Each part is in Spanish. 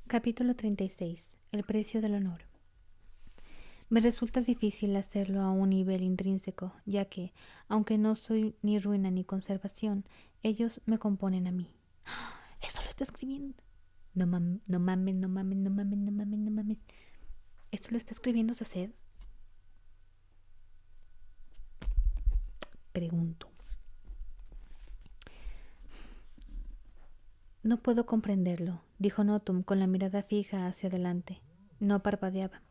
Capítulo 36. El precio del honor. Me resulta difícil hacerlo a un nivel intrínseco, ya que, aunque no soy ni ruina ni conservación, ellos me componen a mí. Eso lo está escribiendo. No mames, no mames, no mames, no mames, no mames, no mames. ¿Esto lo está escribiendo Saced? Pregunto. No puedo comprenderlo, dijo Notum con la mirada fija hacia adelante. No parpadeaba.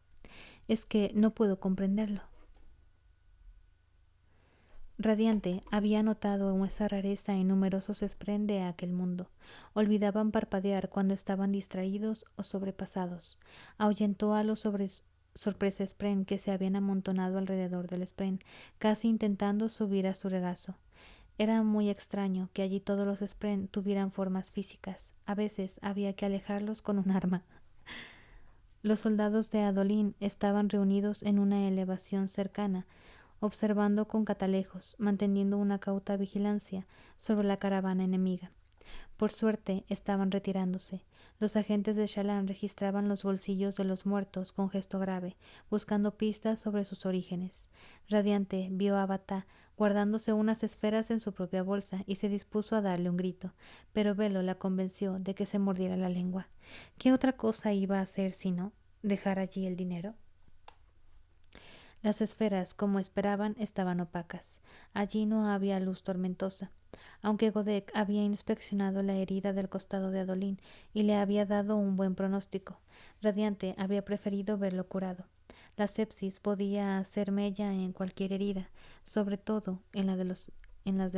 Es que no puedo comprenderlo. Radiante había notado esa rareza en numerosos Spren de aquel mundo. Olvidaban parpadear cuando estaban distraídos o sobrepasados. Ahuyentó a los sorpresa Spren que se habían amontonado alrededor del Spren, casi intentando subir a su regazo. Era muy extraño que allí todos los Spren tuvieran formas físicas. A veces había que alejarlos con un arma. Los soldados de Adolin estaban reunidos en una elevación cercana, observando con catalejos, manteniendo una cauta vigilancia sobre la caravana enemiga. Por suerte, estaban retirándose. Los agentes de Shallan registraban los bolsillos de los muertos con gesto grave, buscando pistas sobre sus orígenes. Radiante vio a Batá guardándose unas esferas en su propia bolsa y se dispuso a darle un grito, pero Velo la convenció de que se mordiera la lengua. ¿Qué otra cosa iba a hacer sino dejar allí el dinero? Las esferas, como esperaban, estaban opacas. Allí no había luz tormentosa. Aunque Godek había inspeccionado la herida del costado de Adolin y le había dado un buen pronóstico, Radiante había preferido verlo curado. La sepsis podía hacer mella en cualquier herida, sobre todo en las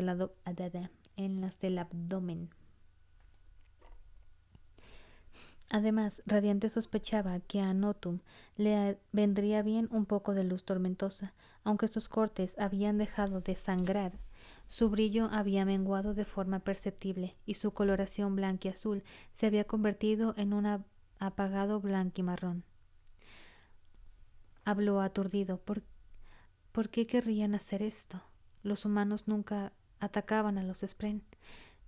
del abdomen. Además, Radiante sospechaba que a Notum le vendría bien un poco de luz tormentosa. Aunque sus cortes habían dejado de sangrar, su brillo había menguado de forma perceptible y su coloración blanquiazul se había convertido en un apagado blanquimarrón. Habló aturdido. ¿Por qué querrían hacer esto? Los humanos nunca atacaban a los Spren.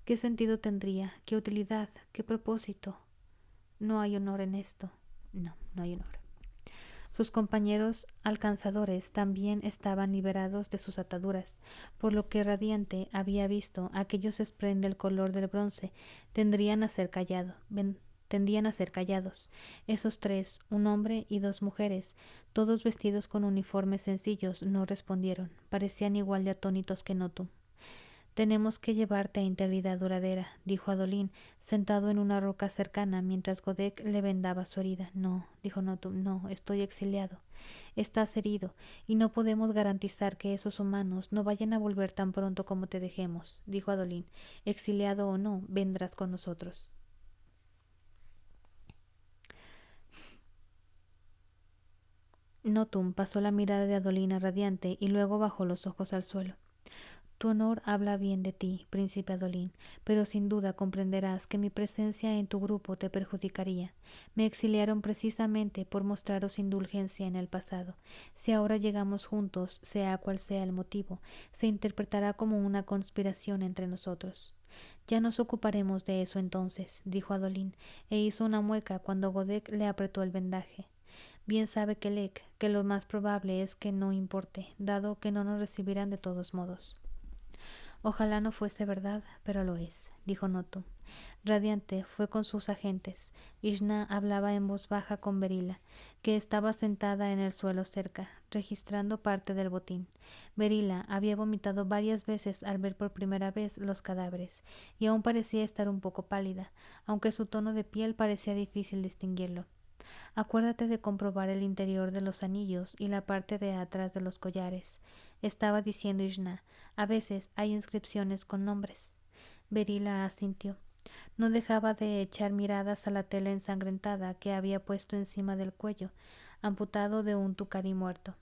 ¿Qué sentido tendría? ¿Qué utilidad? ¿Qué propósito? No hay honor en esto. No, no hay honor. Sus compañeros alcanzadores también estaban liberados de sus ataduras, por lo que Radiante había visto aquellos Spren del color del bronce tendían a ser callados. Esos tres, un hombre y dos mujeres, todos vestidos con uniformes sencillos, no respondieron. Parecían igual de atónitos que Notum. Tenemos que llevarte a integridad duradera, dijo Adolin, sentado en una roca cercana mientras Godek le vendaba su herida. No, dijo Notum, no, estoy exiliado. Estás herido, y no podemos garantizar que esos humanos no vayan a volver tan pronto como te dejemos, dijo Adolin. Exiliado o no, vendrás con nosotros. Notum pasó la mirada de Adolin a Radiante y luego bajó los ojos al suelo. Tu honor habla bien de ti, príncipe Adolin, pero sin duda comprenderás que mi presencia en tu grupo te perjudicaría. Me exiliaron precisamente por mostraros indulgencia en el pasado. Si ahora llegamos juntos, sea cual sea el motivo, se interpretará como una conspiración entre nosotros. Ya nos ocuparemos de eso entonces, dijo Adolin, e hizo una mueca cuando Godek le apretó el vendaje. Bien sabe Kelek que lo más probable es que no importe, dado que no nos recibirán de todos modos. Ojalá no fuese verdad, pero lo es, dijo Notum. Radiante fue con sus agentes. Ishna hablaba en voz baja con Berila, que estaba sentada en el suelo cerca, registrando parte del botín. Berila había vomitado varias veces al ver por primera vez los cadáveres, y aún parecía estar un poco pálida, aunque su tono de piel parecía difícil distinguirlo. Acuérdate de comprobar el interior de los anillos y la parte de atrás de los collares, estaba diciendo Ishna. A veces hay inscripciones con nombres. Berila asintió. No dejaba de echar miradas a la tela ensangrentada que había puesto encima del cuello, amputado de un tucari muerto.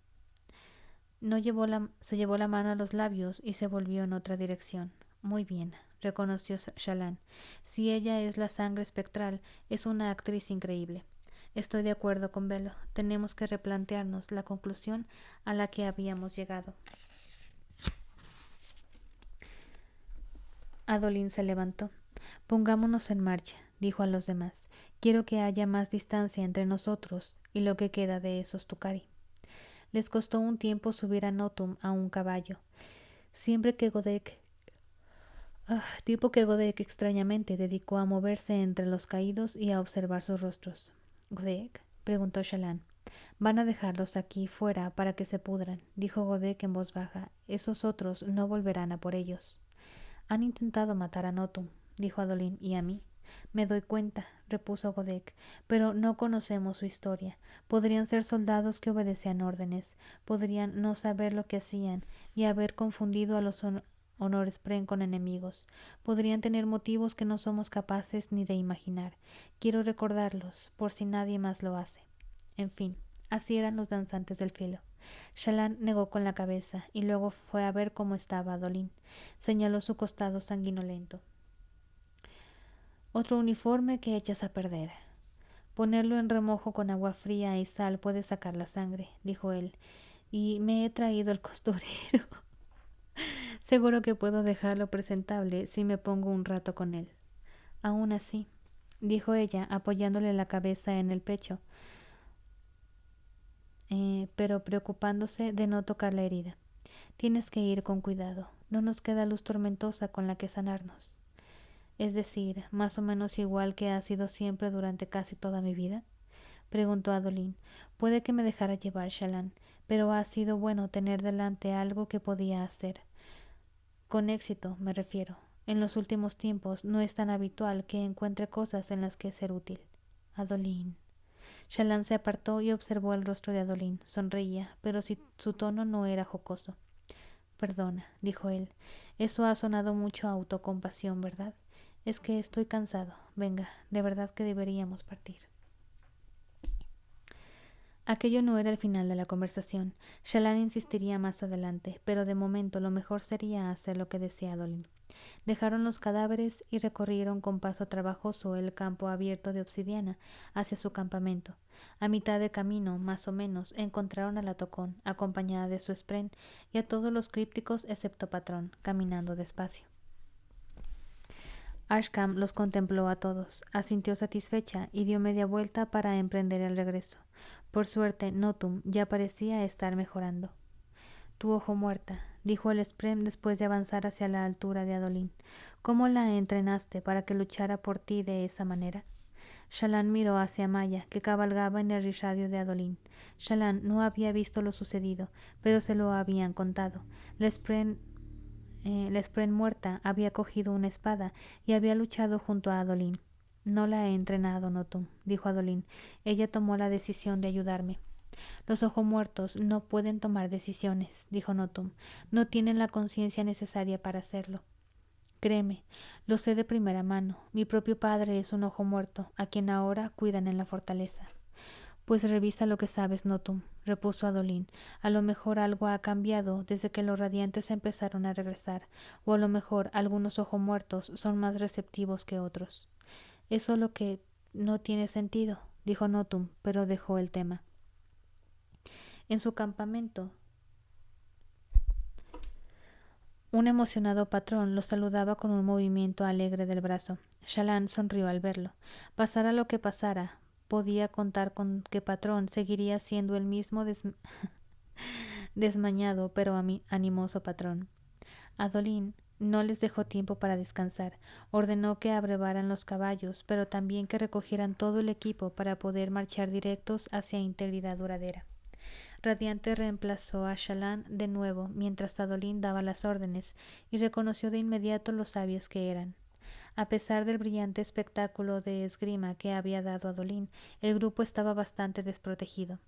Se llevó la mano a los labios y se volvió en otra dirección. Muy bien, reconoció Shallan. Si ella es la sangre espectral, es una actriz increíble. Estoy de acuerdo con Velo. Tenemos que replantearnos la conclusión a la que habíamos llegado. Adolin se levantó. Pongámonos en marcha, dijo a los demás. Quiero que haya más distancia entre nosotros y lo que queda de esos Tukari. Les costó un tiempo subir a Notum a un caballo. Tiempo que Godek extrañamente dedicó a moverse entre los caídos y a observar sus rostros. —¿Godek? —preguntó Shallan. —Van a dejarlos aquí fuera para que se pudran —dijo Godek en voz baja—. Esos otros no volverán a por ellos. —Han intentado matar a Notum —dijo Adolin—, y a mí. —Me doy cuenta —repuso Godek—, pero no conocemos su historia. Podrían ser soldados que obedecían órdenes, podrían no saber lo que hacían y haber confundido a los Honorspren con enemigos. Podrían tener motivos que no somos capaces ni de imaginar. Quiero recordarlos, por si nadie más lo hace. En fin, así eran los danzantes del filo. Shallan negó con la cabeza y luego fue a ver cómo estaba Adolin. Señaló su costado sanguinolento. —Otro uniforme que echas a perder. —Ponerlo en remojo con agua fría y sal puede sacar la sangre —dijo él—, y me he traído el costurero. Seguro que puedo dejarlo presentable si me pongo un rato con él. Aún así, dijo ella, apoyándole la cabeza en el pecho, pero preocupándose de no tocar la herida. Tienes que ir con cuidado. No nos queda luz tormentosa con la que sanarnos. Es decir, más o menos igual que ha sido siempre durante casi toda mi vida, preguntó Adolin. Puede que me dejara llevar, Shallan, pero ha sido bueno tener delante algo que podía hacer. Con éxito, me refiero. En los últimos tiempos no es tan habitual que encuentre cosas en las que ser útil. Adolin. Shallan se apartó y observó el rostro de Adolin. Sonreía, pero su tono no era jocoso. Perdona, dijo él. Eso ha sonado mucho a autocompasión, ¿verdad? Es que estoy cansado. Venga, de verdad que deberíamos partir. Aquello no era el final de la conversación. Shallan insistiría más adelante, pero de momento lo mejor sería hacer lo que decía Adolin. Dejaron los cadáveres y recorrieron con paso trabajoso el campo abierto de obsidiana hacia su campamento. A mitad de camino, más o menos, encontraron a la Tocón, acompañada de su Spren, y a todos los crípticos excepto Patrón, caminando despacio. Ashcam los contempló a todos, asintió satisfecha y dio media vuelta para emprender el regreso. Por suerte, Notum ya parecía estar mejorando. Tu ojo muerta, dijo el Spren después de avanzar hacia la altura de Adolin. ¿Cómo la entrenaste para que luchara por ti de esa manera? Shallan miró hacia Maya, que cabalgaba en el risradio de Adolin. Shallan no había visto lo sucedido, pero se lo habían contado. La Spren muerta había cogido una espada y había luchado junto a Adolin. No la he entrenado, Notum, dijo Adolin. Ella tomó la decisión de ayudarme. Los ojos-muertos no pueden tomar decisiones, dijo Notum. No tienen la conciencia necesaria para hacerlo. Créeme, lo sé de primera mano. Mi propio padre es un ojo muerto, a quien ahora cuidan en la fortaleza. Pues revisa lo que sabes, Notum, repuso Adolin. A lo mejor algo ha cambiado desde que los radiantes empezaron a regresar, o a lo mejor algunos ojos-muertos son más receptivos que otros. Eso lo que no tiene sentido, dijo Notum, pero dejó el tema. En su campamento, un emocionado patrón lo saludaba con un movimiento alegre del brazo. Shallan sonrió al verlo. Pasara lo que pasara, podía contar con que Patrón seguiría siendo el mismo desmañado pero animoso patrón. Adolin no les dejó tiempo para descansar. Ordenó que abrevaran los caballos, pero también que recogieran todo el equipo para poder marchar directos hacia integridad duradera. Radiante reemplazó a Shallan de nuevo mientras Adolin daba las órdenes y reconoció de inmediato lo sabios que eran. A pesar del brillante espectáculo de esgrima que había dado Adolin, el grupo estaba bastante desprotegido.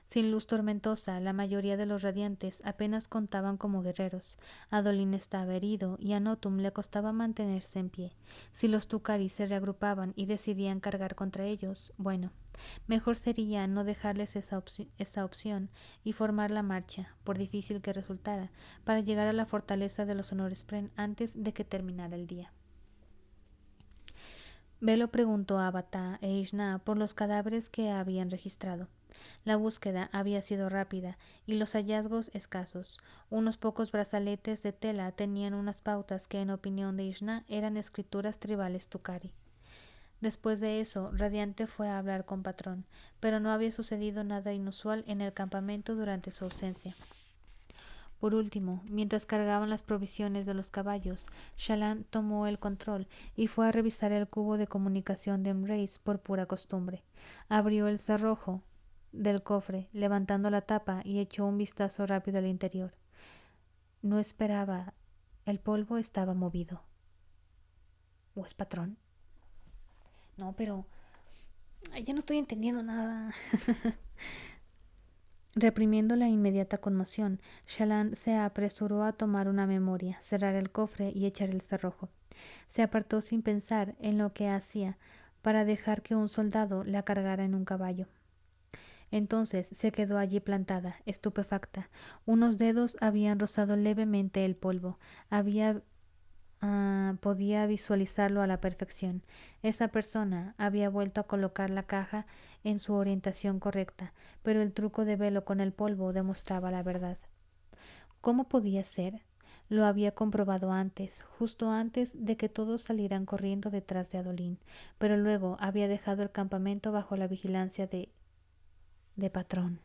Sin luz tormentosa, la mayoría de los radiantes apenas contaban como guerreros. Adolin estaba herido y a Notum le costaba mantenerse en pie. Si los Tukari se reagrupaban y decidían cargar contra ellos, bueno, mejor sería no dejarles esa opción y formar la marcha, por difícil que resultara, para llegar a la fortaleza de los Honorspren antes de que terminara el día. Belo preguntó a Batá e Ishna por los cadáveres que habían registrado. La búsqueda había sido rápida y los hallazgos escasos. Unos pocos brazaletes de tela tenían unas pautas que, en opinión de Ishna, eran escrituras tribales Tukari. Después de eso, Radiante fue a hablar con Patrón, pero no había sucedido nada inusual en el campamento durante su ausencia. Por último, mientras cargaban las provisiones de los caballos, Shallan tomó el control y fue a revisar el cubo de comunicación de Embrace por pura costumbre. Abrió el cerrojo del cofre, levantando la tapa, y echó un vistazo rápido al interior. No esperaba. El polvo estaba movido. ¿O es Patrón? No, pero ya no estoy entendiendo nada. Reprimiendo la inmediata conmoción, Shallan se apresuró a tomar una memoria, cerrar el cofre y echar el cerrojo. Se apartó sin pensar en lo que hacía para dejar que un soldado la cargara en un caballo. Entonces se quedó allí plantada, estupefacta. Unos dedos habían rozado levemente el polvo. Podía visualizarlo a la perfección. Esa persona había vuelto a colocar la caja en su orientación correcta, pero el truco de velo con el polvo demostraba la verdad. ¿Cómo podía ser? Lo había comprobado antes, justo antes de que todos salieran corriendo detrás de Adolín, pero luego había dejado el campamento bajo la vigilancia de Patrón.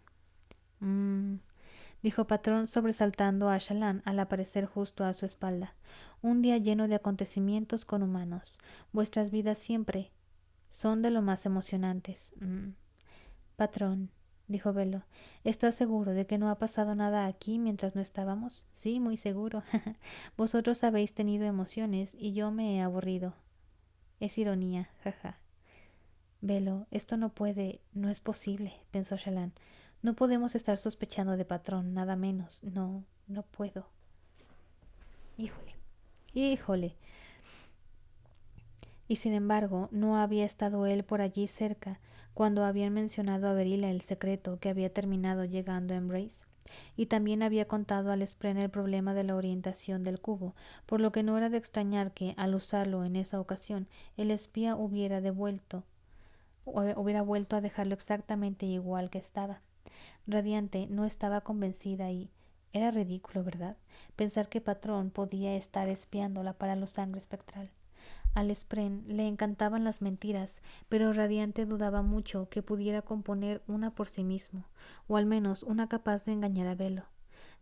Dijo Patrón, sobresaltando a Shallan al aparecer justo a su espalda. Un día lleno de acontecimientos con humanos. Vuestras vidas siempre son de lo más emocionantes. Patrón, dijo Velo, ¿estás seguro de que no ha pasado nada aquí mientras no estábamos? Sí, muy seguro. Vosotros habéis tenido emociones y yo me he aburrido. Es ironía, jaja. Velo, esto no es posible, pensó Shallan. No podemos estar sospechando de Patrón, nada menos. No puedo. Híjole. Y sin embargo, no había estado él por allí cerca cuando habían mencionado a Berila el secreto que había terminado llegando a Embrace. Y también había contado al Spren el problema de la orientación del cubo, por lo que no era de extrañar que, al usarlo en esa ocasión, el espía hubiera vuelto a dejarlo exactamente igual que estaba. Radiante no estaba convencida y era ridículo, ¿verdad? Pensar que Patrón podía estar espiándola para los sangre espectral. Al Spren le encantaban las mentiras, pero Radiante dudaba mucho que pudiera componer una por sí mismo, o al menos una capaz de engañar a Velo.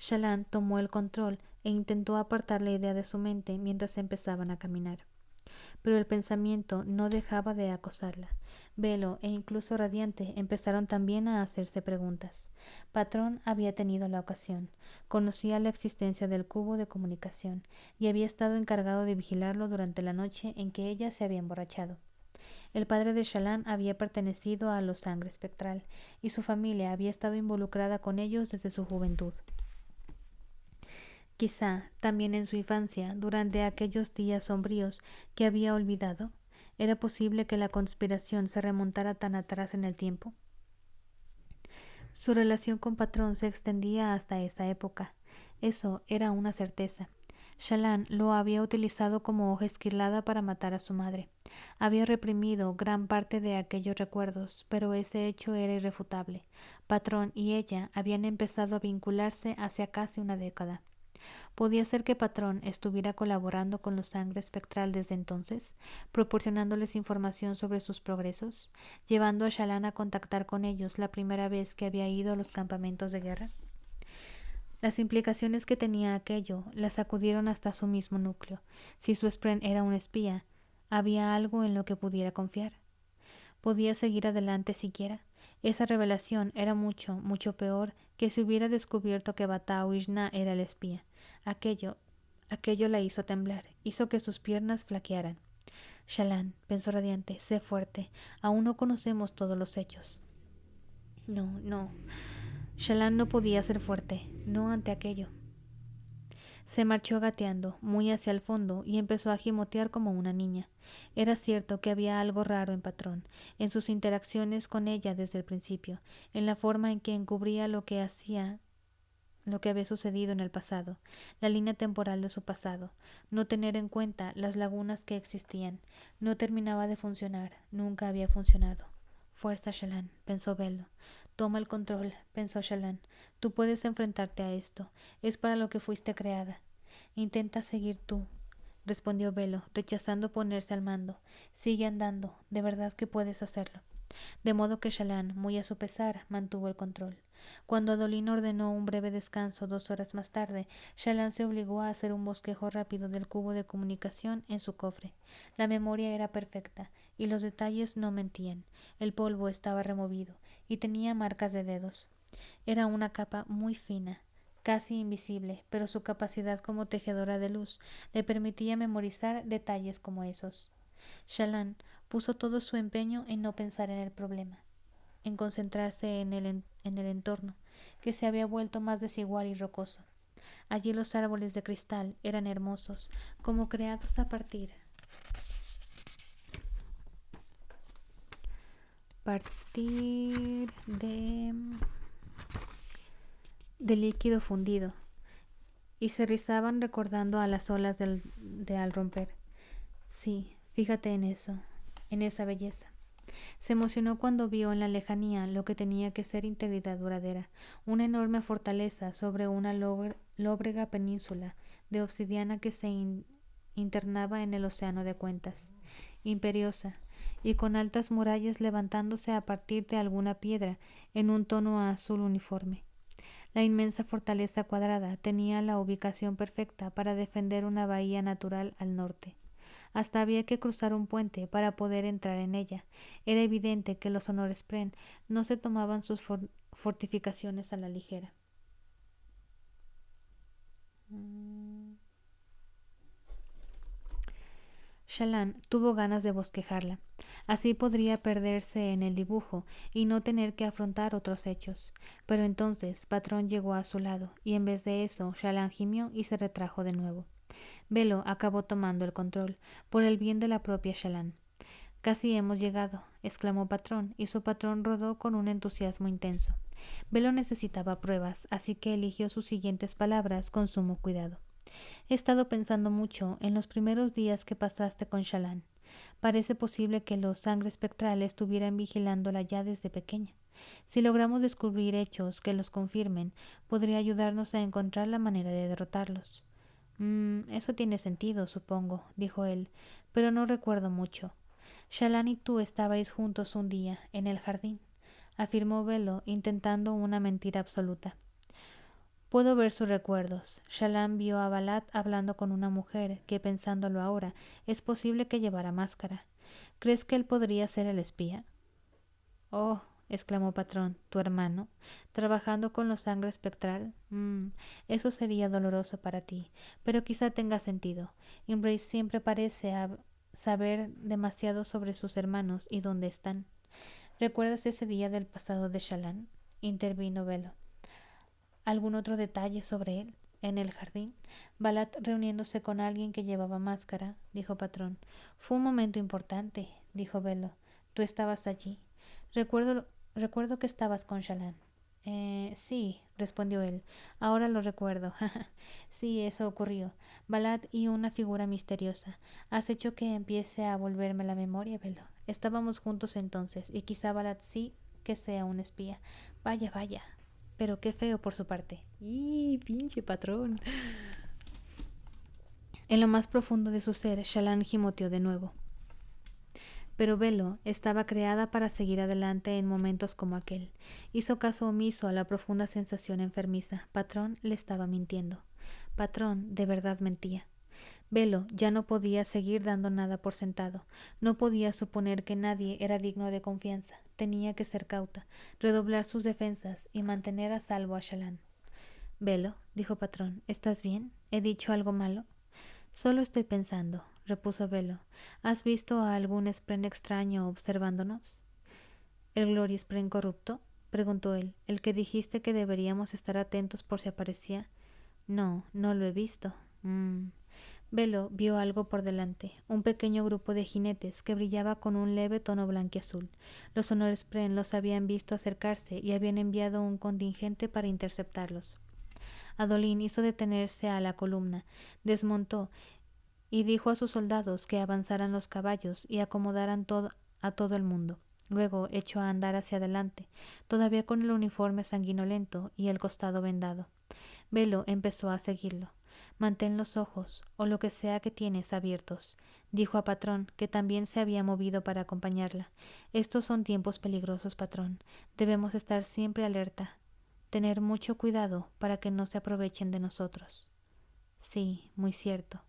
Shallan tomó el control e intentó apartar la idea de su mente mientras empezaban a caminar. Pero el pensamiento no dejaba de acosarla. Velo e incluso Radiante empezaron también a hacerse preguntas. Patrón había tenido la ocasión, conocía la existencia del cubo de comunicación y había estado encargado de vigilarlo durante la noche en que ella se había emborrachado. El padre de Shallan había pertenecido a los sangre espectral y su familia había estado involucrada con ellos desde su juventud. Quizá también en su infancia, durante aquellos días sombríos que había olvidado. ¿Era posible que la conspiración se remontara tan atrás en el tiempo? Su relación con Patrón se extendía hasta esa época. Eso era una certeza. Shallan lo había utilizado como hoja esquilada para matar a su madre. Había reprimido gran parte de aquellos recuerdos, pero ese hecho era irrefutable. Patrón y ella habían empezado a vincularse hace casi una década. ¿Podía ser que Patrón estuviera colaborando con los sangre espectral desde entonces, proporcionándoles información sobre sus progresos, llevando a Shallan a contactar con ellos la primera vez que había ido a los campamentos de guerra? Las implicaciones que tenía aquello la sacudieron hasta su mismo núcleo. Si su Spren era un espía, ¿había algo en lo que pudiera confiar? ¿Podía seguir adelante siquiera? Esa revelación era mucho peor que si hubiera descubierto que Batao Ishna era el espía. Aquello la hizo temblar, hizo que sus piernas flaquearan. Shallan, pensó Radiante, sé fuerte. Aún no conocemos todos los hechos. No. Shallan no podía ser fuerte, no ante aquello. Se marchó gateando, muy hacia el fondo, y empezó a gimotear como una niña. Era cierto que había algo raro en Patrón, en sus interacciones con ella desde el principio, en la forma en que encubría lo que había sucedido en el pasado, la línea temporal de su pasado, no tener en cuenta las lagunas que existían, no terminaba de funcionar, nunca había funcionado. Fuerza, Shallan, pensó Velo. Toma el control, pensó Shallan. Tú puedes enfrentarte a esto. Es para lo que fuiste creada. Intenta seguir tú, respondió Velo, rechazando ponerse al mando. Sigue andando. De verdad que puedes hacerlo. De modo que Shallan, muy a su pesar, mantuvo el control. Cuando Adolin ordenó un breve descanso 2 horas más tarde, Shallan se obligó a hacer un bosquejo rápido del cubo de comunicación en su cofre. La memoria era perfecta, y los detalles no mentían. El polvo estaba removido, y tenía marcas de dedos. Era una capa muy fina, casi invisible, pero su capacidad como tejedora de luz le permitía memorizar detalles como esos. Shallan puso todo su empeño en no pensar en el problema, en concentrarse en el entorno, que se había vuelto más desigual y rocoso. Allí los árboles de cristal eran hermosos, como creados a partir de líquido fundido, y se rizaban recordando a las olas de al romper. Sí, fíjate en eso, en esa belleza. Se emocionó cuando vio en la lejanía lo que tenía que ser integridad duradera, una enorme fortaleza sobre una lóbrega península de obsidiana que se internaba en el océano de cuentas, imperiosa, y con altas murallas levantándose a partir de alguna piedra en un tono azul uniforme. La inmensa fortaleza cuadrada tenía la ubicación perfecta para defender una bahía natural al norte. Hasta había que cruzar un puente para poder entrar en ella. Era evidente que los Honorspren no se tomaban sus fortificaciones a la ligera. Shallan tuvo ganas de bosquejarla. Así podría perderse en el dibujo y no tener que afrontar otros hechos. Pero entonces Patrón llegó a su lado, y en vez de eso, Shallan gimió y se retrajo de nuevo. Velo acabó tomando el control, por el bien de la propia Shallan. Casi hemos llegado, exclamó Patrón, y su patrón rodó con un entusiasmo intenso. Velo necesitaba pruebas, así que eligió sus siguientes palabras con sumo cuidado. He estado pensando mucho en los primeros días que pasaste con Shallan. Parece posible que los sangre espectral estuvieran vigilándola ya desde pequeña. Si logramos descubrir hechos que los confirmen, podría ayudarnos a encontrar la manera de derrotarlos. Eso tiene sentido, supongo, dijo él, pero no recuerdo mucho. Shallan y tú estabais juntos un día, en el jardín, afirmó Velo, intentando una mentira absoluta. Puedo ver sus recuerdos. Shallan vio a Balat hablando con una mujer que, pensándolo ahora, es posible que llevara máscara. ¿Crees que él podría ser el espía? Oh, exclamó Patrón, ¿tu hermano? ¿Trabajando con la sangre espectral? Eso sería doloroso para ti, pero quizá tenga sentido. Embrace siempre parece saber demasiado sobre sus hermanos y dónde están. ¿Recuerdas ese día del pasado de Shallan? Intervino Velo. ¿Algún otro detalle sobre él? En el jardín, Balat reuniéndose con alguien que llevaba máscara, dijo Patrón. Fue un momento importante, dijo Velo. Tú estabas allí. Recuerdo que estabas con Shallan. Sí, respondió él. Ahora lo recuerdo. Sí, eso ocurrió. Balat y una figura misteriosa. Has hecho que empiece a volverme la memoria, Velo. Estábamos juntos entonces, y quizá Balat sí que sea un espía. Vaya, vaya. Pero qué feo por su parte. ¡Y pinche patrón! En lo más profundo de su ser, Shallan gimoteó de nuevo. Pero Velo estaba creada para seguir adelante en momentos como aquel. Hizo caso omiso a la profunda sensación enfermiza. Patrón le estaba mintiendo. Patrón de verdad mentía. Velo ya no podía seguir dando nada por sentado. No podía suponer que nadie era digno de confianza. Tenía que ser cauta, redoblar sus defensas y mantener a salvo a Shallan. Velo, dijo Patrón, ¿estás bien? ¿He dicho algo malo? Solo estoy pensando, repuso Velo. ¿Has visto a algún Spren extraño observándonos? ¿El Glory Spren corrupto? Preguntó él. ¿El que dijiste que deberíamos estar atentos por si aparecía? No, no lo he visto. Velo vio algo por delante, un pequeño grupo de jinetes que brillaba con un leve tono blanquiazul. Los Honorspren los habían visto acercarse y habían enviado un contingente para interceptarlos. Adolin hizo detenerse a la columna, desmontó y dijo a sus soldados que avanzaran los caballos y acomodaran a todo el mundo. Luego echó a andar hacia adelante, todavía con el uniforme sanguinolento y el costado vendado. Velo empezó a seguirlo. Mantén los ojos, o lo que sea que tienes, abiertos, dijo a Patrón, que también se había movido para acompañarla. Estos son tiempos peligrosos, Patrón. Debemos estar siempre alerta. Tener mucho cuidado para que no se aprovechen de nosotros. Sí, muy cierto.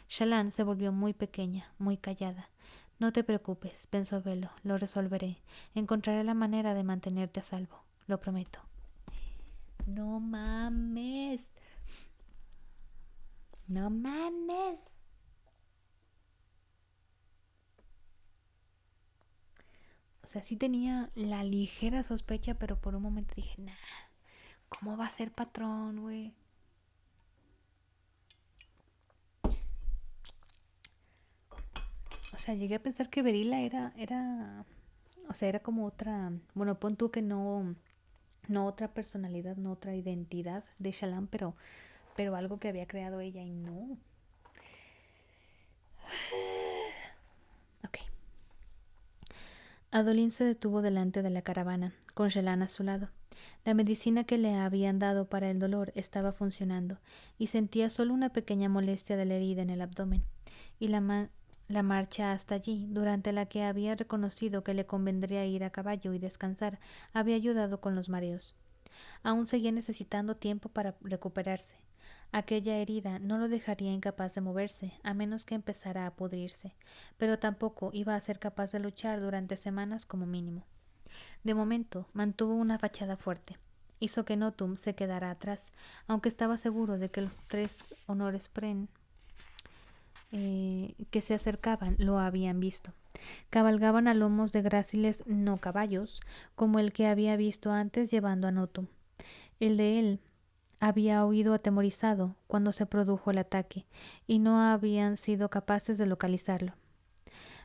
Shallan se volvió muy pequeña, muy callada. No te preocupes, pensó Velo, lo resolveré. Encontraré la manera de mantenerte a salvo, lo prometo. No mames. No mames. O sea, sí tenía la ligera sospecha, pero por un momento dije, nah, ¿cómo va a ser Patrón, güey? O sea, llegué a pensar que Verila o sea, era como otra, bueno, pon tú que no otra personalidad, no otra identidad de Shallan, pero algo que había creado ella y no. Ok. Adolin se detuvo delante de la caravana, con Shallan a su lado. La medicina que le habían dado para el dolor estaba funcionando, y sentía solo una pequeña molestia de la herida en el abdomen. Y la marcha hasta allí, durante la que había reconocido que le convendría ir a caballo y descansar, había ayudado con los mareos. Aún seguía necesitando tiempo para recuperarse. Aquella herida no lo dejaría incapaz de moverse, a menos que empezara a pudrirse, pero tampoco iba a ser capaz de luchar durante semanas como mínimo. De momento, mantuvo una fachada fuerte. Hizo que Notum se quedara atrás, aunque estaba seguro de que los 3 Honores-Pren que se acercaban lo habían visto. Cabalgaban a lomos de gráciles no caballos, como el que había visto antes llevando a Notum. El de él había huido atemorizado cuando se produjo el ataque, y no habían sido capaces de localizarlo.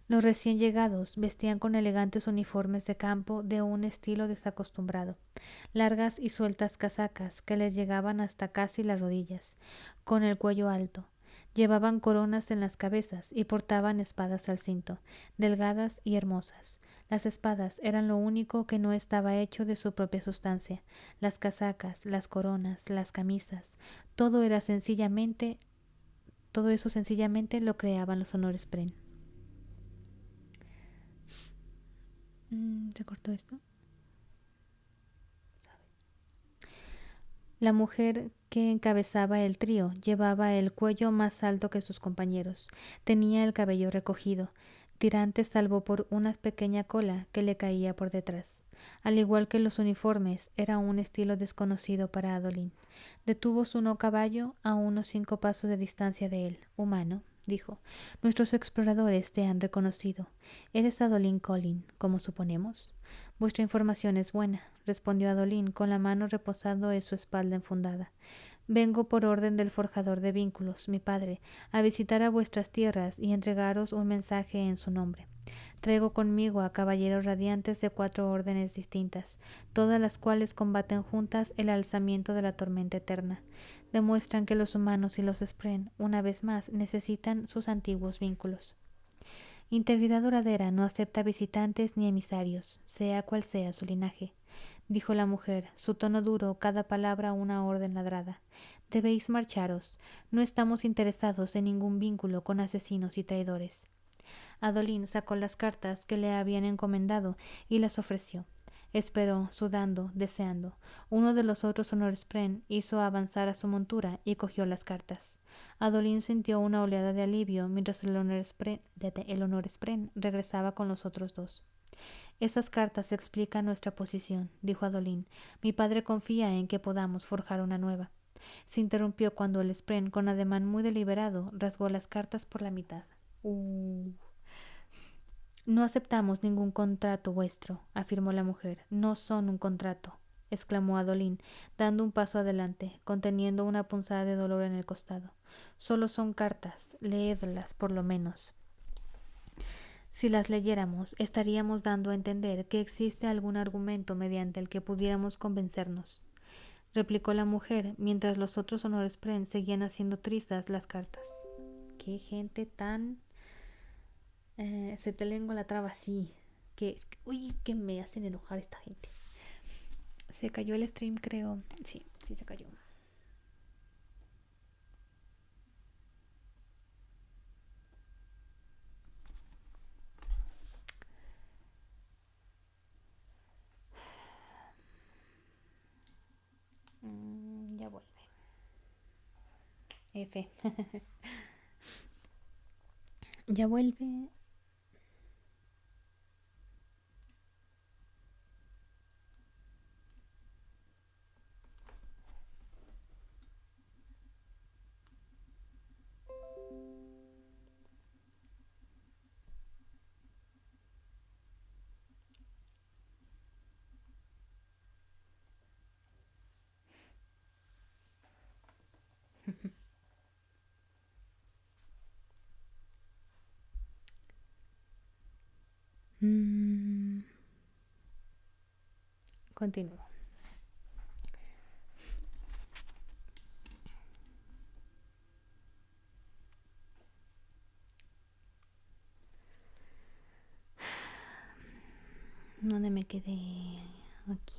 Los recién llegados vestían con elegantes uniformes de campo de un estilo desacostumbrado, largas y sueltas casacas que les llegaban hasta casi las rodillas, con el cuello alto. Llevaban coronas en las cabezas y portaban espadas al cinto, delgadas y hermosas. Las espadas eran lo único que no estaba hecho de su propia sustancia. Las casacas, las coronas, las camisas, todo eso sencillamente lo creaban los Honores-Pren. ¿Se cortó esto? La mujer que encabezaba el trío llevaba el cuello más alto que sus compañeros. Tenía el cabello recogido, tirante salvo por una pequeña cola que le caía por detrás. Al igual que los uniformes, era un estilo desconocido para Adolin. Detuvo su no caballo a unos 5 pasos de distancia de él. Humano, dijo. Nuestros exploradores te han reconocido. Eres Adolin Collin, como suponemos. Vuestra información es buena, respondió Adolin con la mano reposando en su espalda enfundada. Vengo por orden del forjador de vínculos, mi padre, a visitar a vuestras tierras y entregaros un mensaje en su nombre. Traigo conmigo a caballeros radiantes de 4 órdenes distintas, todas las cuales combaten juntas el alzamiento de la tormenta eterna. Demuestran que los humanos y los Spren, una vez más, necesitan sus antiguos vínculos. Integridad duradera no acepta visitantes ni emisarios, sea cual sea su linaje, dijo la mujer, su tono duro, cada palabra una orden ladrada. Debéis marcharos. No estamos interesados en ningún vínculo con asesinos y traidores. Adolin sacó las cartas que le habían encomendado y las ofreció. Esperó, sudando, deseando. Uno de los otros Honores-Pren hizo avanzar a su montura y cogió las cartas. Adolin sintió una oleada de alivio mientras el Honores-Pren regresaba con los otros 2. Esas cartas explican nuestra posición, dijo Adolin. Mi padre confía en que podamos forjar una nueva. Se interrumpió cuando el Spren, con ademán muy deliberado, rasgó las cartas por la mitad. No aceptamos ningún contrato vuestro, afirmó la mujer. No son un contrato, exclamó Adolin, dando un paso adelante, conteniendo una punzada de dolor en el costado. Solo son cartas, leedlas por lo menos. Si las leyéramos, estaríamos dando a entender que existe algún argumento mediante el que pudiéramos convencernos, replicó la mujer, mientras los otros Honores-Pren seguían haciendo trizas las cartas. Qué gente tan... se te lengua la traba así. Uy, que me hacen enojar esta gente. Se cayó el stream, creo. Sí, sí se cayó. Ya vuelve. F. Ya vuelve. Continúo. ¿Dónde me quedé? Aquí.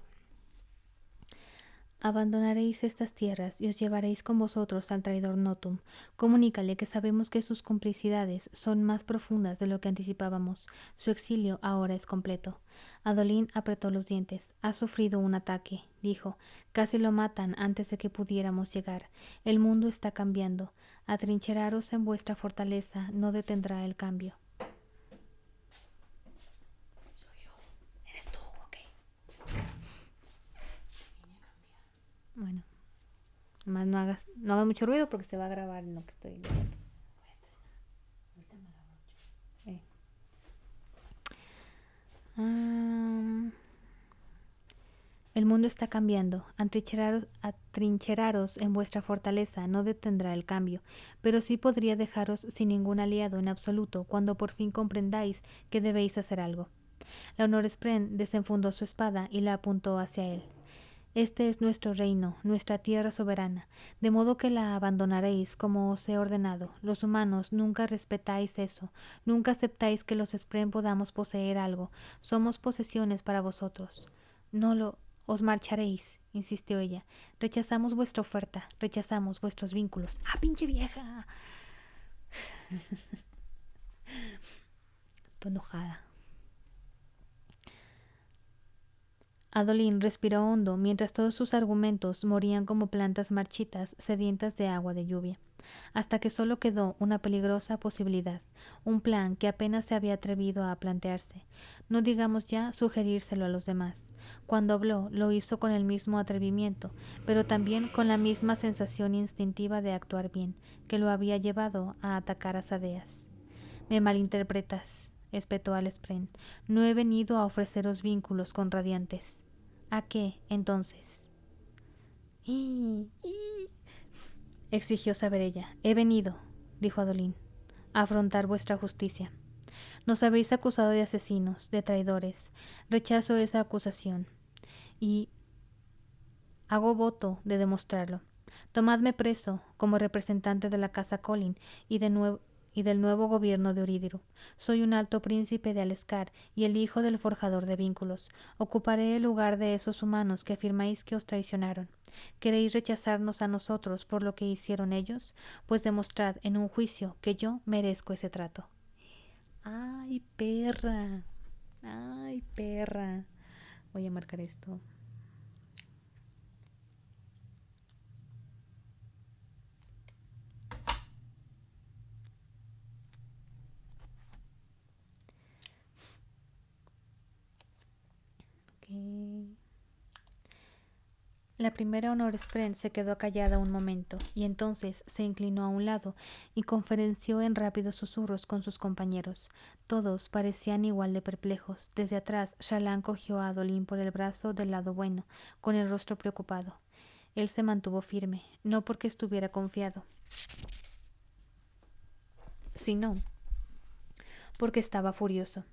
Abandonaréis estas tierras y os llevaréis con vosotros al traidor Notum. Comunícale que sabemos que sus complicidades son más profundas de lo que anticipábamos. Su exilio ahora es completo. Adolin apretó los dientes. Ha sufrido un ataque, dijo. Casi lo matan antes de que pudiéramos llegar. El mundo está cambiando. Atrincheraros en vuestra fortaleza no detendrá el cambio. Eres tú, ok. Bueno. Además no hagas mucho ruido porque se va a grabar en lo que estoy leyendo. El mundo está cambiando. Atrincheraros en vuestra fortaleza no detendrá el cambio, pero sí podría dejaros sin ningún aliado en absoluto cuando por fin comprendáis que debéis hacer algo. La Honorspren desenfundó su espada y la apuntó hacia él. Este es nuestro reino, nuestra tierra soberana, de modo que la abandonaréis como os he ordenado. Los humanos nunca respetáis eso, nunca aceptáis que los Spren podamos poseer algo. Somos posesiones para vosotros. Os marcharéis, insistió ella. Rechazamos vuestra oferta, rechazamos vuestros vínculos. ¡Ah, pinche vieja! Estoy enojada. Adolin respiró hondo mientras todos sus argumentos morían como plantas marchitas sedientas de agua de lluvia, hasta que solo quedó una peligrosa posibilidad, un plan que apenas se había atrevido a plantearse, no digamos ya sugerírselo a los demás. Cuando habló lo hizo con el mismo atrevimiento, pero también con la misma sensación instintiva de actuar bien, que lo había llevado a atacar a Sadeas. Me malinterpretas, espetó al Spren. No he venido a ofreceros vínculos con radiantes. ¿A qué, entonces? Exigió saber ella. He venido, dijo Adolin, a afrontar vuestra justicia. Nos habéis acusado de asesinos, de traidores. Rechazo esa acusación. Y hago voto de demostrarlo. Tomadme preso como representante de la casa Colin y del nuevo gobierno de Orídiru. Soy un alto príncipe de Alescar y el hijo del forjador de vínculos. Ocuparé el lugar de esos humanos que afirmáis que os traicionaron. ¿Queréis rechazarnos a nosotros por lo que hicieron ellos? Pues demostrad en un juicio que yo merezco ese trato. ¡Ay, perra! ¡Ay, perra! Voy a marcar esto. Okay. La primera Honorspren se quedó callada un momento, y entonces se inclinó a un lado y conferenció en rápidos susurros con sus compañeros. Todos parecían igual de perplejos. Desde atrás, Shallan cogió a Adolin por el brazo del lado bueno, con el rostro preocupado. Él se mantuvo firme, no porque estuviera confiado, sino porque estaba furioso.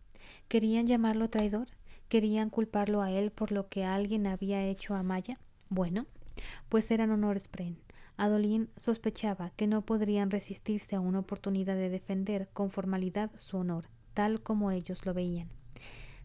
¿Querían llamarlo traidor? ¿Querían culparlo a él por lo que alguien había hecho a Maya? Bueno, pues eran Honorspren. Adolin sospechaba que no podrían resistirse a una oportunidad de defender con formalidad su honor, tal como ellos lo veían.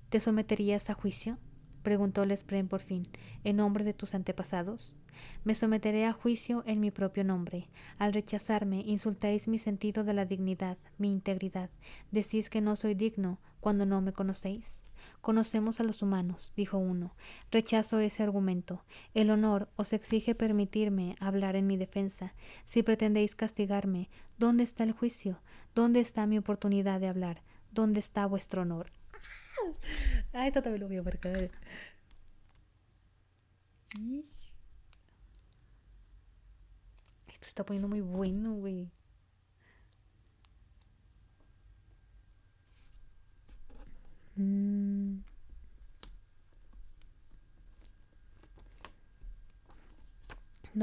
¿Te someterías a juicio? Preguntó Lespren por fin, ¿en nombre de tus antepasados? Me someteré a juicio en mi propio nombre. Al rechazarme, insultáis mi sentido de la dignidad, mi integridad. Decís que no soy digno cuando no me conocéis. Conocemos a los humanos, dijo uno. Rechazo ese argumento. El honor os exige permitirme hablar en mi defensa. Si pretendéis castigarme, ¿dónde está el juicio? ¿Dónde está mi oportunidad de hablar? ¿Dónde está vuestro honor? Ah, esto también lo voy a marcar. Esto se está poniendo muy bueno, güey. Ando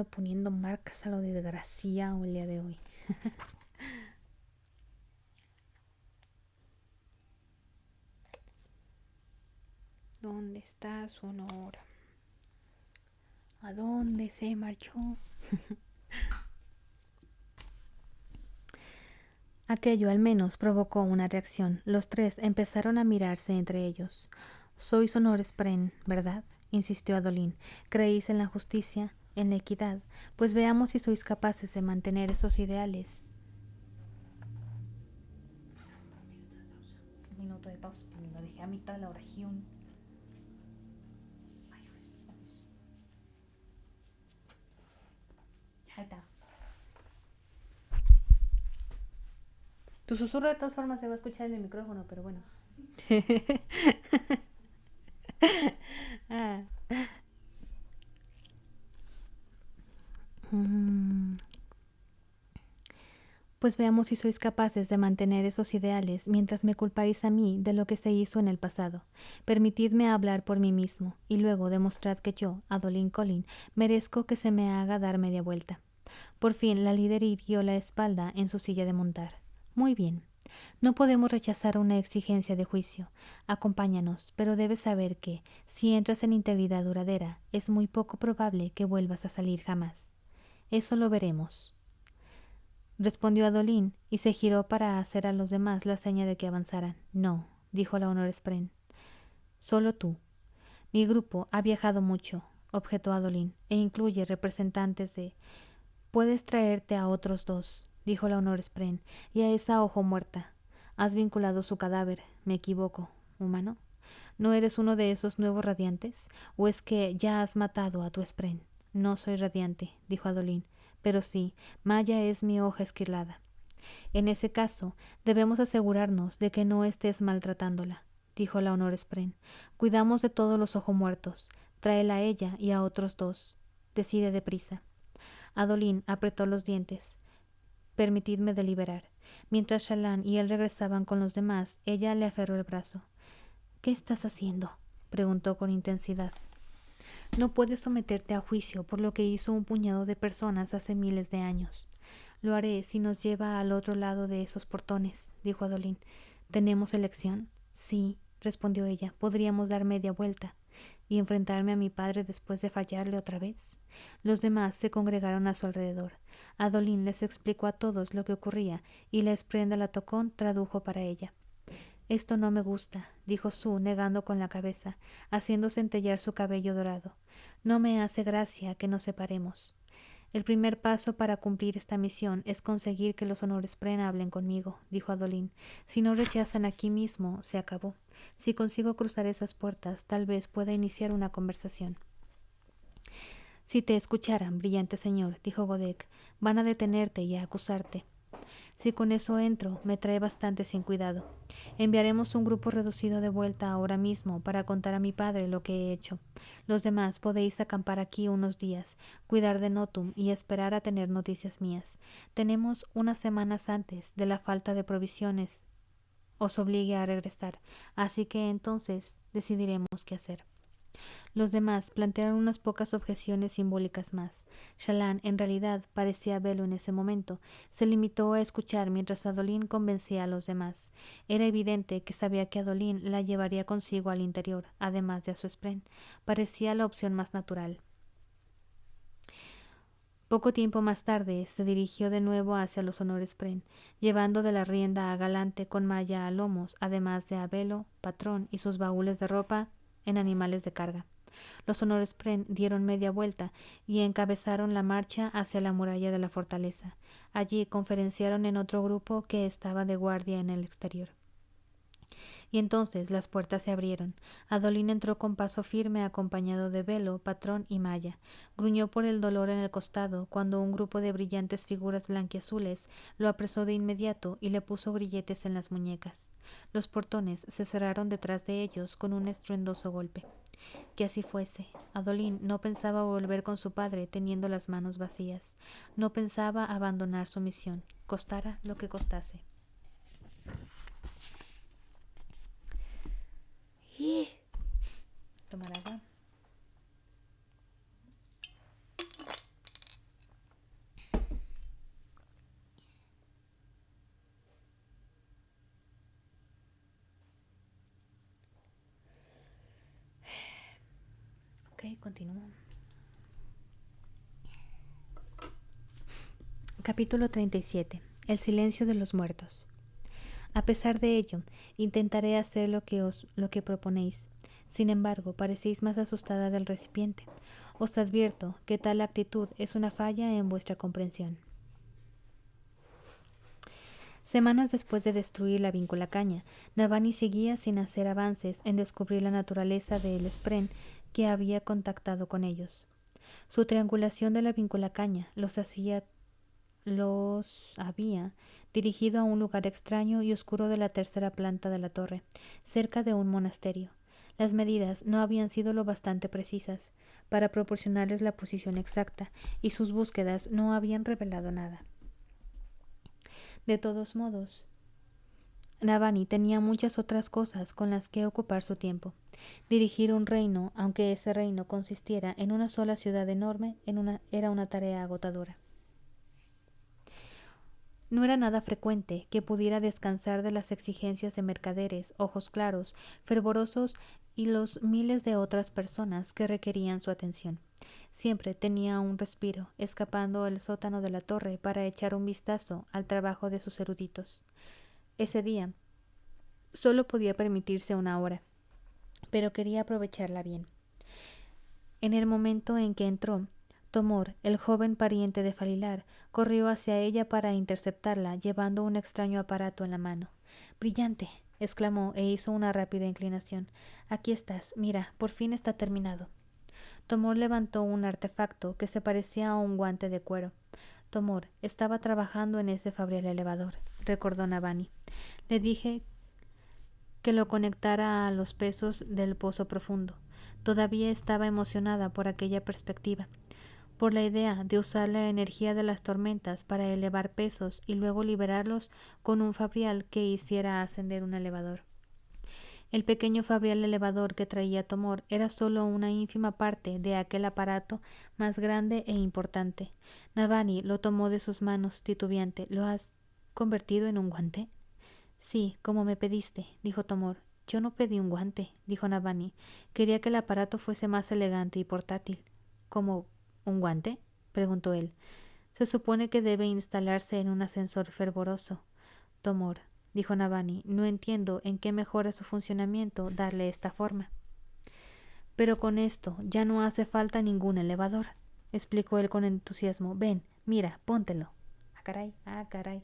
poniendo marcas a lo desgraciado el día de hoy. ¿Dónde está su honor? ¿A dónde se marchó? Aquello al menos provocó una reacción. Los tres empezaron a mirarse entre ellos. Sois honor Spren, ¿verdad? Insistió Adolín. ¿Creéis en la justicia, en la equidad? Pues veamos si sois capaces de mantener esos ideales. Un minuto de pausa, porque lo dejé a mitad de la oración. Ahí está. Tu susurro de todas formas se va a escuchar en el micrófono, pero bueno. Ah. Pues veamos si sois capaces de mantener esos ideales mientras me culpáis a mí de lo que se hizo en el pasado. Permitidme hablar por mí mismo, y luego demostrad que yo, Adolín Colin, merezco que se me haga dar media vuelta. Por fin la líder irguió la espalda en su silla de montar. Muy bien. No podemos rechazar una exigencia de juicio. Acompáñanos, pero debes saber que, si entras en integridad duradera, es muy poco probable que vuelvas a salir jamás. Eso lo veremos. Respondió Adolín, y se giró para hacer a los demás la seña de que avanzaran. No, dijo la Honor Spren. Solo tú. Mi grupo ha viajado mucho, objetó Adolín, e incluye representantes de... Puedes traerte a otros dos, dijo la Honor Spren, y a esa ojo muerta. Has vinculado su cadáver. Me equivoco. ¿Humano? ¿No eres uno de esos nuevos radiantes? ¿O es que ya has matado a tu Spren? No soy radiante, dijo Adolín. Pero sí, Maya es mi hoja esquilada. En ese caso, debemos asegurarnos de que no estés maltratándola, dijo la Honor Spren. Cuidamos de todos los ojos muertos. Tráela a ella y a otros dos. Decide deprisa. Adolín apretó los dientes. Permitidme deliberar. Mientras Shallan y él regresaban con los demás, ella le aferró el brazo. ¿Qué estás haciendo? Preguntó con intensidad. No puedes someterte a juicio por lo que hizo un puñado de personas hace miles de años. Lo haré si nos lleva al otro lado de esos portones, dijo Adolín. ¿Tenemos elección? Sí, respondió ella. Podríamos dar media vuelta y enfrentarme a mi padre después de fallarle otra vez. Los demás se congregaron a su alrededor. Adolín les explicó a todos lo que ocurría y la esprenda la tocón tradujo para ella. Esto no me gusta, dijo Sue negando con la cabeza, haciendo centellear su cabello dorado. No me hace gracia que nos separemos. El primer paso para cumplir esta misión es conseguir que los Honor Spren hablen conmigo, dijo Adolín. Si no rechazan aquí mismo, se acabó. Si consigo cruzar esas puertas, tal vez pueda iniciar una conversación. Si te escucharan, brillante señor, dijo Godek, van a detenerte y a acusarte. Si con eso entro, me trae bastante sin cuidado. Enviaremos un grupo reducido de vuelta ahora mismo para contar a mi padre lo que he hecho. Los demás podéis acampar aquí unos días, cuidar de Notum y esperar a tener noticias mías. Tenemos unas semanas antes de la falta de provisiones os obligue a regresar, así que entonces decidiremos qué hacer. Los demás plantearon unas pocas objeciones simbólicas más. Shallan, en realidad, parecía verlo en ese momento. Se limitó a escuchar mientras Adolín convencía a los demás. Era evidente que sabía que Adolín la llevaría consigo al interior, además de a su Spren. Parecía la opción más natural. Poco tiempo más tarde se dirigió de nuevo hacia los honores Pren, llevando de la rienda a Galante con malla a lomos, además de a Velo, patrón y sus baúles de ropa en animales de carga. Los honores Pren dieron media vuelta y encabezaron la marcha hacia la muralla de la fortaleza. Allí conferenciaron en otro grupo que estaba de guardia en el exterior. Y entonces las puertas se abrieron. Adolín entró con paso firme acompañado de Velo, patrón y Maya. Gruñó por el dolor en el costado cuando un grupo de brillantes figuras blanquiazules lo apresó de inmediato y le puso grilletes en las muñecas. Los portones se cerraron detrás de ellos con un estruendoso golpe. Que así fuese. Adolín no pensaba volver con su padre teniendo las manos vacías. No pensaba abandonar su misión, costara lo que costase. Tomar agua. Ok, continúo. Capítulo 37. El silencio de los muertos. A pesar de ello, intentaré hacer lo que proponéis. Sin embargo, parecéis más asustada del recipiente. Os advierto que tal actitud es una falla en vuestra comprensión. Semanas después de destruir la víncula caña, Navani seguía sin hacer avances en descubrir la naturaleza del spren que había contactado con ellos. Su triangulación de la víncula caña los había dirigido a un lugar extraño y oscuro de la tercera planta de la torre, cerca de un monasterio. Las medidas no habían sido lo bastante precisas para proporcionarles la posición exacta, y sus búsquedas no habían revelado nada. De todos modos, Navani tenía muchas otras cosas con las que ocupar su tiempo. Dirigir un reino, aunque ese reino consistiera en una sola ciudad enorme, era una tarea agotadora. No era nada frecuente que pudiera descansar de las exigencias de mercaderes, ojos claros, fervorosos y los miles de otras personas que requerían su atención. Siempre tenía un respiro, escapando al sótano de la torre para echar un vistazo al trabajo de sus eruditos. Ese día solo podía permitirse una hora, pero quería aprovecharla bien. En el momento en que entró, Tomor, el joven pariente de Falilar, corrió hacia ella para interceptarla, llevando un extraño aparato en la mano. —¡Brillante! —exclamó e hizo una rápida inclinación. —Aquí estás. Mira, por fin está terminado. Tomor levantó un artefacto que se parecía a un guante de cuero. Tomor estaba trabajando en ese fabrial elevador, recordó Navani. Le dije que lo conectara a los pesos del pozo profundo. Todavía estaba emocionada por aquella perspectiva, por la idea de usar la energía de las tormentas para elevar pesos y luego liberarlos con un fabrial que hiciera ascender un elevador. El pequeño fabrial elevador que traía Tomor era solo una ínfima parte de aquel aparato más grande e importante. Navani lo tomó de sus manos, titubeante. —¿Lo has convertido en un guante? —Sí, como me pediste —dijo Tomor. —Yo no pedí un guante —dijo Navani—. Quería que el aparato fuese más elegante y portátil. —¿Como un guante? —preguntó él. —Se supone que debe instalarse en un ascensor fervoroso. Tomor —dijo Navani—, no entiendo en qué mejora su funcionamiento darle esta forma. —Pero con esto ya no hace falta ningún elevador —explicó él con entusiasmo—. Ven, mira, póntelo. ¡Ah, caray!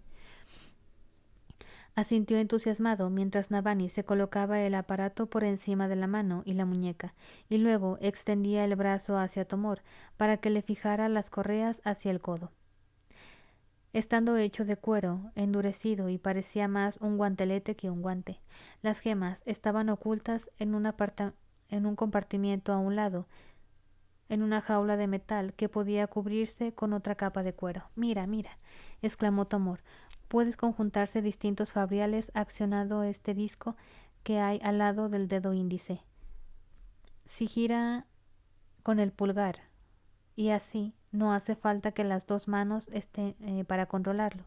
Asintió entusiasmado mientras Navani se colocaba el aparato por encima de la mano y la muñeca, y luego extendía el brazo hacia Tomor para que le fijara las correas hacia el codo. Estando hecho de cuero, endurecido y parecía más un guantelete que un guante. Las gemas estaban ocultas en un compartimiento a un lado, en una jaula de metal que podía cubrirse con otra capa de cuero. —Mira, mira —exclamó Tomor—, puedes conjuntarse distintos fabriales accionando este disco que hay al lado del dedo índice. Si gira con el pulgar, y así no hace falta que las dos manos estén para controlarlo.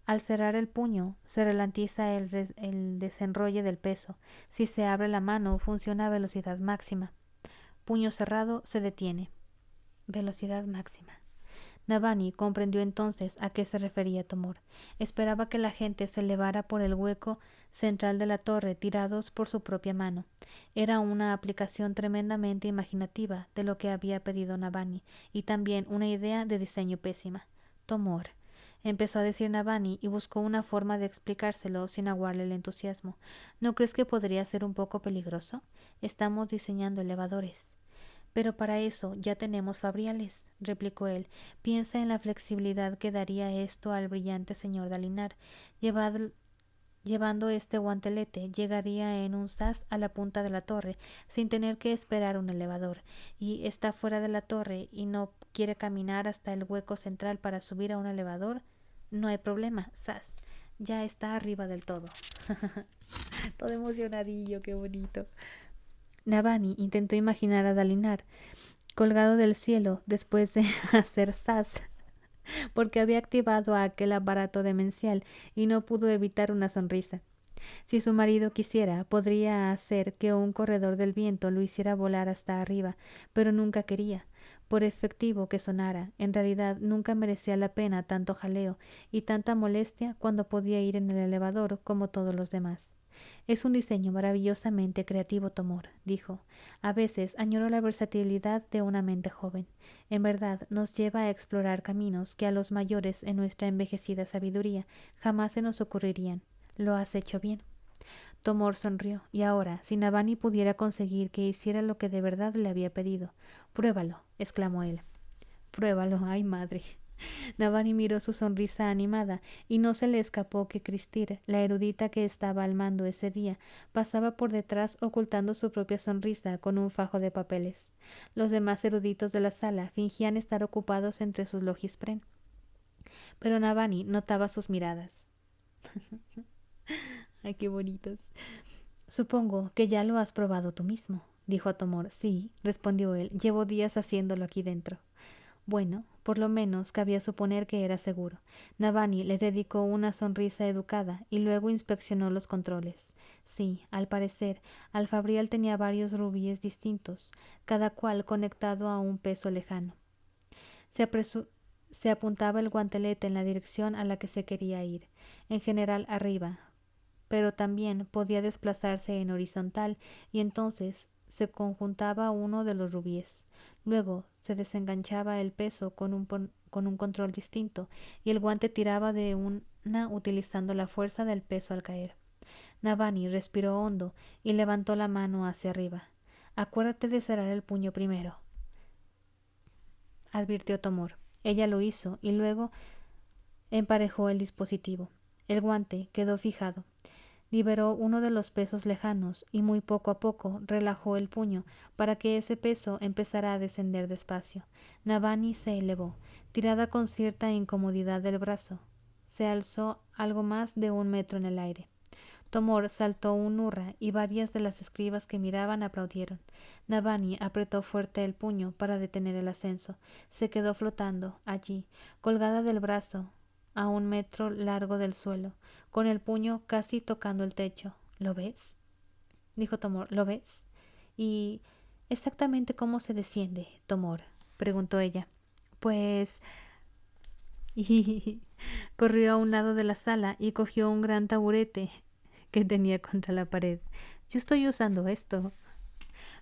Al cerrar el puño, se ralentiza el desenrolle del peso. Si se abre la mano, funciona a velocidad máxima. Puño cerrado, se detiene. Velocidad máxima. Navani comprendió entonces a qué se refería Tomor. Esperaba que la gente se elevara por el hueco central de la torre tirados por su propia mano. Era una aplicación tremendamente imaginativa de lo que había pedido Navani, y también una idea de diseño pésima. Tomor, empezó a decir Navani, y buscó una forma de explicárselo sin aguarle el entusiasmo. ¿No crees que podría ser un poco peligroso? Estamos diseñando elevadores. Pero para eso ya tenemos fabriales, replicó él. Piensa en la flexibilidad que daría esto al brillante señor Dalinar. Llevando este guantelete, llegaría en un sas a la punta de la torre, sin tener que esperar un elevador, y está fuera de la torre y no quiere caminar hasta el hueco central para subir a un elevador. No hay problema, sas. Ya está arriba del todo. Todo emocionadillo, qué bonito. Navani intentó imaginar a Dalinar colgado del cielo después de hacer sas, porque había activado aquel aparato demencial y no pudo evitar una sonrisa. Si su marido quisiera, podría hacer que un corredor del viento lo hiciera volar hasta arriba, pero nunca quería. Por efectivo que sonara, en realidad nunca merecía la pena tanto jaleo y tanta molestia cuando podía ir en el elevador como todos los demás. Es un diseño maravillosamente creativo, Tomor, dijo. A veces añoro la versatilidad de una mente joven. En verdad, nos lleva a explorar caminos que a los mayores en nuestra envejecida sabiduría jamás se nos ocurrirían. Lo has hecho bien. Tomor sonrió, y ahora, si Navani pudiera conseguir que hiciera lo que de verdad le había pedido. Pruébalo, exclamó él. Pruébalo, ay madre. Navani miró su sonrisa animada, y no se le escapó que Cristir, la erudita que estaba al mando ese día, pasaba por detrás ocultando su propia sonrisa con un fajo de papeles. Los demás eruditos de la sala fingían estar ocupados entre sus logispren. Pero Navani notaba sus miradas. Ay, qué bonitos. Supongo que ya lo has probado tú mismo, dijo a Tomor. Sí, respondió él, llevo días haciéndolo aquí dentro. Bueno, por lo menos cabía suponer que era seguro. Navani le dedicó una sonrisa educada y luego inspeccionó los controles. Sí, al parecer, Alfabrial tenía varios rubíes distintos, cada cual conectado a un peso lejano. Se apuntaba el guantelete en la dirección a la que se quería ir, en general arriba, pero también podía desplazarse en horizontal y entonces se conjuntaba uno de los rubíes. Luego se desenganchaba el peso con un control distinto y el guante tiraba de una utilizando la fuerza del peso al caer. Navani respiró hondo y levantó la mano hacia arriba. Acuérdate de cerrar el puño primero, advirtió Tomor. Ella lo hizo y luego emparejó el dispositivo. El guante quedó fijado. Liberó uno de los pesos lejanos y muy poco a poco relajó el puño para que ese peso empezara a descender despacio. Navani se elevó, tirada con cierta incomodidad del brazo. Se alzó algo más de 1 metro en el aire. Tomor saltó un hurra y varias de las escribas que miraban aplaudieron. Navani apretó fuerte el puño para detener el ascenso. Se quedó flotando allí, colgada del brazo, a 1 metro largo del suelo, con el puño casi tocando el techo. ¿Lo ves? Dijo Tomor. ¿Lo ves? ¿Y exactamente cómo se desciende, Tomor? Preguntó ella. Pues... Y corrió a un lado de la sala y cogió un gran taburete que tenía contra la pared. Yo estoy usando esto.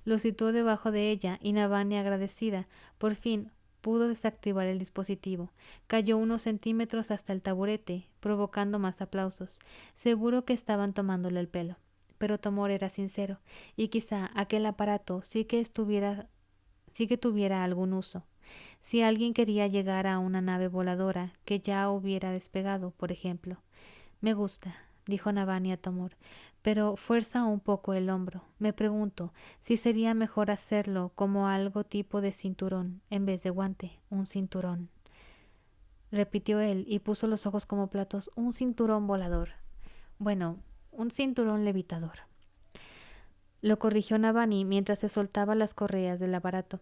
Lo situó debajo de ella y Navani, agradecida, por fin pudo desactivar el dispositivo. Cayó unos centímetros hasta el taburete, provocando más aplausos. Seguro que estaban tomándole el pelo. Pero Tomor era sincero, y quizá aquel aparato sí que tuviera algún uso. Si alguien quería llegar a una nave voladora que ya hubiera despegado, por ejemplo. Me gusta, dijo Navani a Tomor, pero fuerza un poco el hombro. Me pregunto si sería mejor hacerlo como algo tipo de cinturón en vez de guante, un cinturón. Repitió él y puso los ojos como platos. Un cinturón volador. Bueno, un cinturón levitador. Lo corrigió Navani mientras se soltaba las correas del aparato.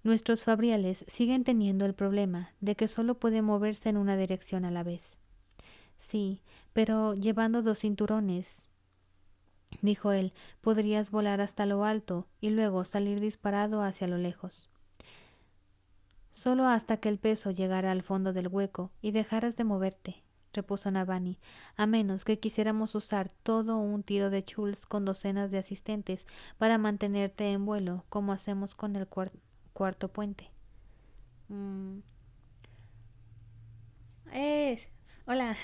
Nuestros fabriales siguen teniendo el problema de que solo pueden moverse en una dirección a la vez. Sí, pero llevando 2 cinturones, dijo él, podrías volar hasta lo alto y luego salir disparado hacia lo lejos. Solo hasta que el peso llegara al fondo del hueco y dejaras de moverte, repuso Navani, a menos que quisiéramos usar todo un tiro de chuls con docenas de asistentes para mantenerte en vuelo, como hacemos con el cuarto puente. Mm, es. Hola.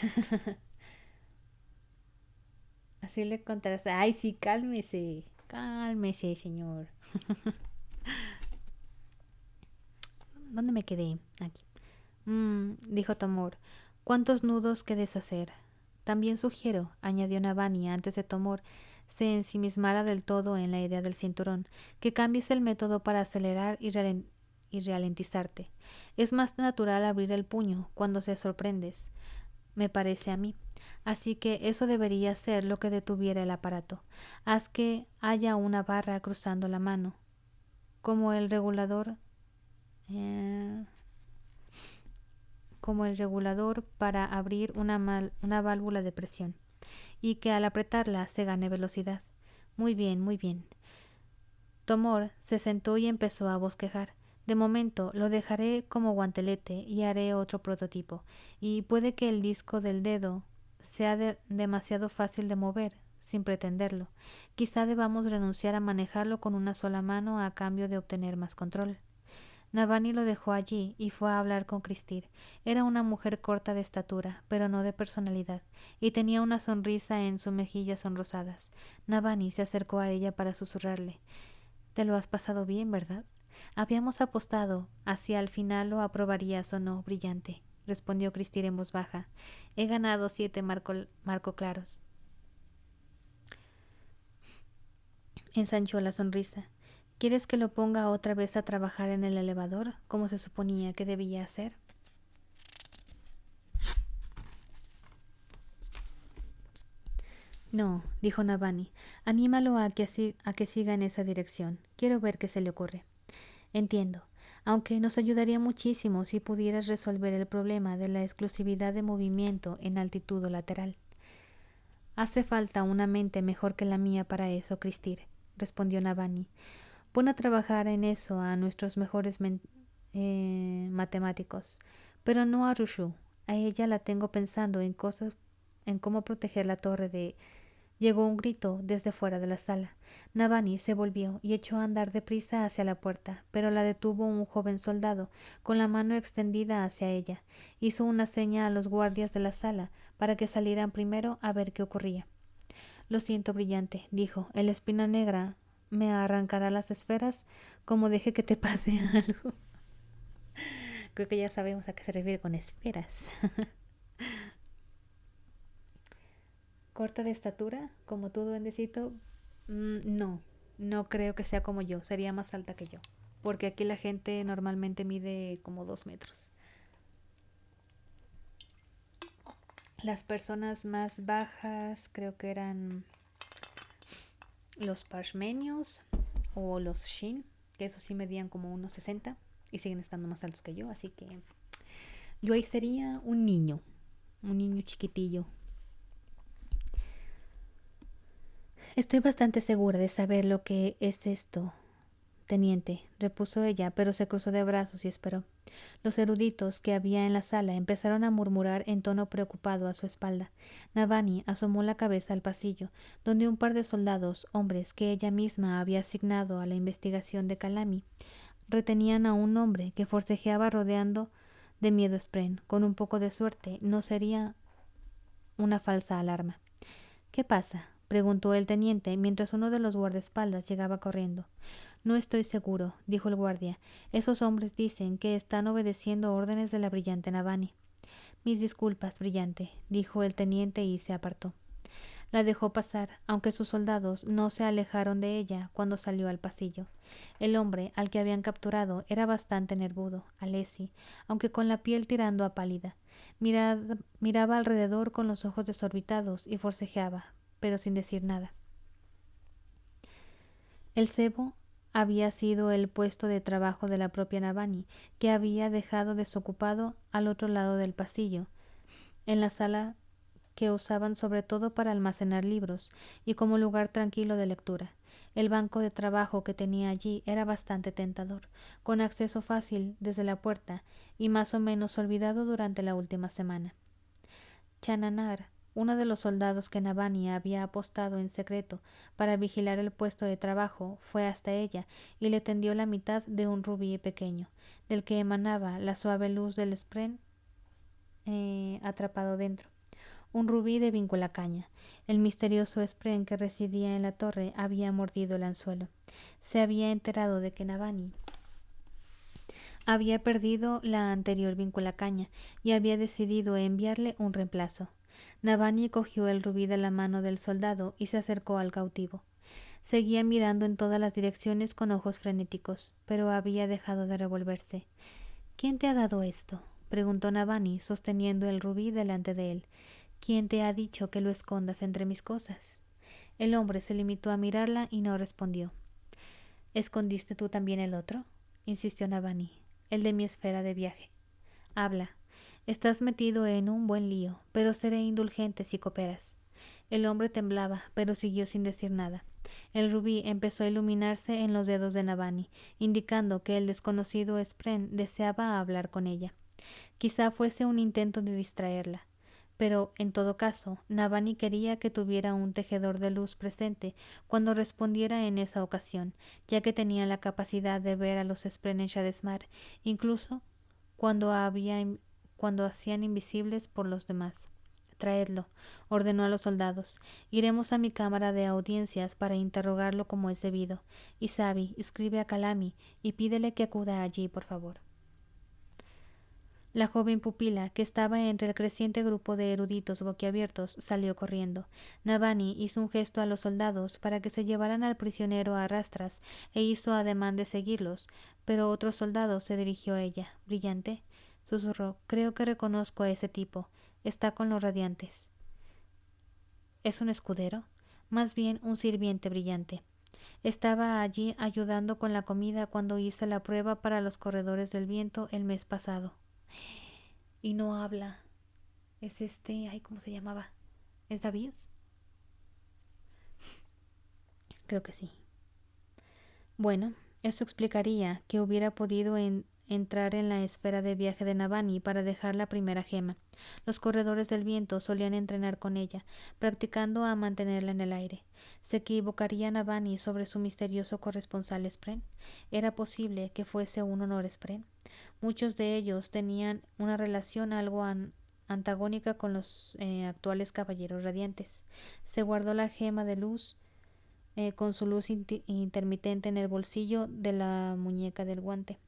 Así le contarás. Ay, sí, cálmese. Cálmese, señor. ¿Dónde me quedé? Aquí. Dijo Tomor. ¿Cuántos nudos que deshacer? También sugiero, añadió Navani antes de Tomor se ensimismara del todo en la idea del cinturón, que cambies el método para acelerar y ralentizarte. Es más natural abrir el puño cuando se sorprendes, me parece a mí. Así que eso debería ser lo que detuviera el aparato. Haz que haya una barra cruzando la mano, como el regulador, eh, como el regulador para abrir una válvula de presión, y que al apretarla se gane velocidad. Muy bien, muy bien. Tomor se sentó y empezó a bosquejar. De momento lo dejaré como guantelete y haré otro prototipo, y puede que el disco del dedo sea demasiado fácil de mover, sin pretenderlo. Quizá debamos renunciar a manejarlo con una sola mano a cambio de obtener más control. Navani lo dejó allí y fue a hablar con Cristir. Era una mujer corta de estatura, pero no de personalidad, y tenía una sonrisa en sus mejillas sonrosadas. Navani se acercó a ella para susurrarle: «Te lo has pasado bien, ¿verdad? Habíamos apostado a si al final lo aprobarías o no, brillante», respondió Cristir en voz baja. «He ganado 7 marco claros». Ensanchó la sonrisa. «¿Quieres que lo ponga otra vez a trabajar en el elevador, como se suponía que debía hacer?» «No», dijo Navani. «Anímalo a que siga en esa dirección. Quiero ver qué se le ocurre». «Entiendo. Aunque nos ayudaría muchísimo si pudieras resolver el problema de la exclusividad de movimiento en altitud o lateral». «Hace falta una mente mejor que la mía para eso, Cristir», respondió Navani. «Pon a trabajar en eso a nuestros mejores matemáticos, pero no a Rushu. A ella la tengo pensando en cómo proteger la torre de...». Llegó un grito desde fuera de la sala. Navani se volvió y echó a andar deprisa hacia la puerta, pero la detuvo un joven soldado, con la mano extendida hacia ella. Hizo una seña a los guardias de la sala para que salieran primero a ver qué ocurría. «Lo siento, brillante», dijo. «El espina negra me arrancará las esferas como deje que te pase algo». Creo que ya sabemos a qué se refiere con esferas. ¿Corta de estatura, como tú, duendecito? No, no creo que sea como yo. Sería más alta que yo. Porque aquí la gente normalmente mide como 2 metros. Las personas más bajas creo que eran los parshmenios o los shin, que esos sí medían como 1,60 y siguen estando más altos que yo. Así que yo ahí sería un niño chiquitillo. «Estoy bastante segura de saber lo que es esto, teniente», repuso ella, pero se cruzó de brazos y esperó. Los eruditos que había en la sala empezaron a murmurar en tono preocupado a su espalda. Navani asomó la cabeza al pasillo, donde un par de soldados, hombres que ella misma había asignado a la investigación de Calami, retenían a un hombre que forcejeaba rodeando de miedo Spren. Con un poco de suerte no sería una falsa alarma. «¿Qué pasa?», preguntó el teniente mientras uno de los guardaespaldas llegaba corriendo. «No estoy seguro», dijo el guardia. «Esos hombres dicen que están obedeciendo órdenes de la brillante Navani». «Mis disculpas, brillante», dijo el teniente y se apartó. La dejó pasar, aunque sus soldados no se alejaron de ella cuando salió al pasillo. El hombre al que habían capturado era bastante nervudo, Alessi, aunque con la piel tirando a pálida. Miraba alrededor con los ojos desorbitados y forcejeaba, pero sin decir nada. El cebo había sido el puesto de trabajo de la propia Navani, que había dejado desocupado al otro lado del pasillo, en la sala que usaban sobre todo para almacenar libros y como lugar tranquilo de lectura. El banco de trabajo que tenía allí era bastante tentador, con acceso fácil desde la puerta y más o menos olvidado durante la última semana. Chananar, uno de los soldados que Navani había apostado en secreto para vigilar el puesto de trabajo, fue hasta ella y le tendió la mitad de un rubí pequeño, del que emanaba la suave luz del spren atrapado dentro. Un rubí de vinculacaña. El misterioso spren que residía en la torre había mordido el anzuelo. Se había enterado de que Navani había perdido la anterior vinculacaña y había decidido enviarle un reemplazo. Navani cogió el rubí de la mano del soldado y se acercó al cautivo. Seguía mirando en todas las direcciones con ojos frenéticos, pero había dejado de revolverse. ¿Quién te ha dado esto?, preguntó Navani, sosteniendo el rubí delante de él. ¿Quién te ha dicho que lo escondas entre mis cosas? El hombre se limitó a mirarla y no respondió. ¿Escondiste tú también el otro?, insistió Navani. El de mi esfera de viaje. Habla. Estás metido en un buen lío, pero seré indulgente si cooperas. El hombre temblaba, pero siguió sin decir nada. El rubí empezó a iluminarse en los dedos de Navani, indicando que el desconocido spren deseaba hablar con ella. Quizá fuese un intento de distraerla. Pero, en todo caso, Navani quería que tuviera un tejedor de luz presente cuando respondiera en esa ocasión, ya que tenía la capacidad de ver a los spren en Shadesmar, incluso cuando hacían invisibles por los demás. Traedlo, ordenó a los soldados. Iremos a mi cámara de audiencias para interrogarlo como es debido. Isabi, escribe a Kalami y pídele que acuda allí, por favor. La joven pupila, que estaba entre el creciente grupo de eruditos boquiabiertos, salió corriendo. Navani hizo un gesto a los soldados para que se llevaran al prisionero a rastras e hizo ademán de seguirlos, pero otro soldado se dirigió a ella. Brillante, susurró. Creo que reconozco a ese tipo. Está con los radiantes. ¿Es un escudero? Más bien un sirviente brillante. Estaba allí ayudando con la comida cuando hice la prueba para los corredores del viento el mes pasado. Y no habla. Es ¿cómo se llamaba? ¿Es David? Creo que sí. Bueno, eso explicaría que hubiera podido entrar en la esfera de viaje de Navani para dejar la primera gema. Los corredores del viento solían entrenar con ella, practicando a mantenerla en el aire. ¿Se equivocaría Navani sobre su misterioso corresponsal Spren? ¿Era posible que fuese un honor Spren? Muchos de ellos tenían una relación algo antagónica con los actuales caballeros radiantes. Se guardó la gema de luz con su luz intermitente en el bolsillo de la muñeca del guante.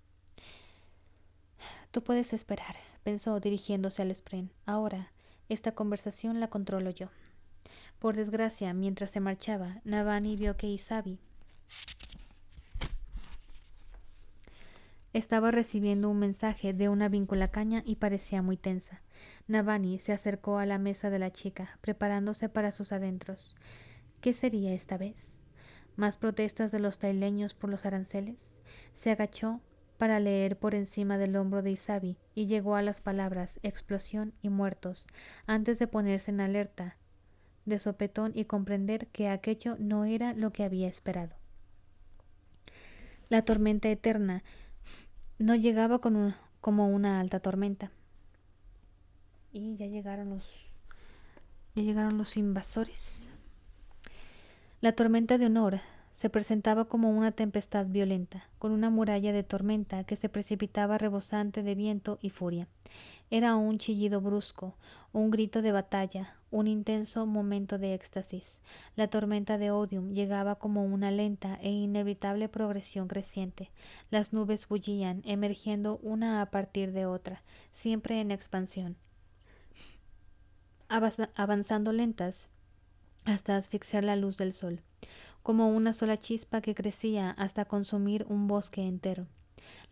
Tú puedes esperar, pensó dirigiéndose al Spren. Ahora, esta conversación la controlo yo. Por desgracia, mientras se marchaba, Navani vio que Isabi estaba recibiendo un mensaje de una vinculacaña y parecía muy tensa. Navani se acercó a la mesa de la chica, preparándose para sus adentros. ¿Qué sería esta vez? ¿Más protestas de los taileños por los aranceles? Se agachó para leer por encima del hombro de Isabi y llegó a las palabras explosión y muertos, antes de ponerse en alerta de sopetón y comprender que aquello no era lo que había esperado. La tormenta eterna no llegaba como una alta tormenta. Y ya llegaron los invasores. La tormenta de honor se presentaba como una tempestad violenta, con una muralla de tormenta que se precipitaba rebosante de viento y furia. Era un chillido brusco, un grito de batalla, un intenso momento de éxtasis. La tormenta de Odium llegaba como una lenta e inevitable progresión creciente. Las nubes bullían, emergiendo una a partir de otra, siempre en expansión, avanzando lentas hasta asfixiar la luz del sol, como una sola chispa que crecía hasta consumir un bosque entero.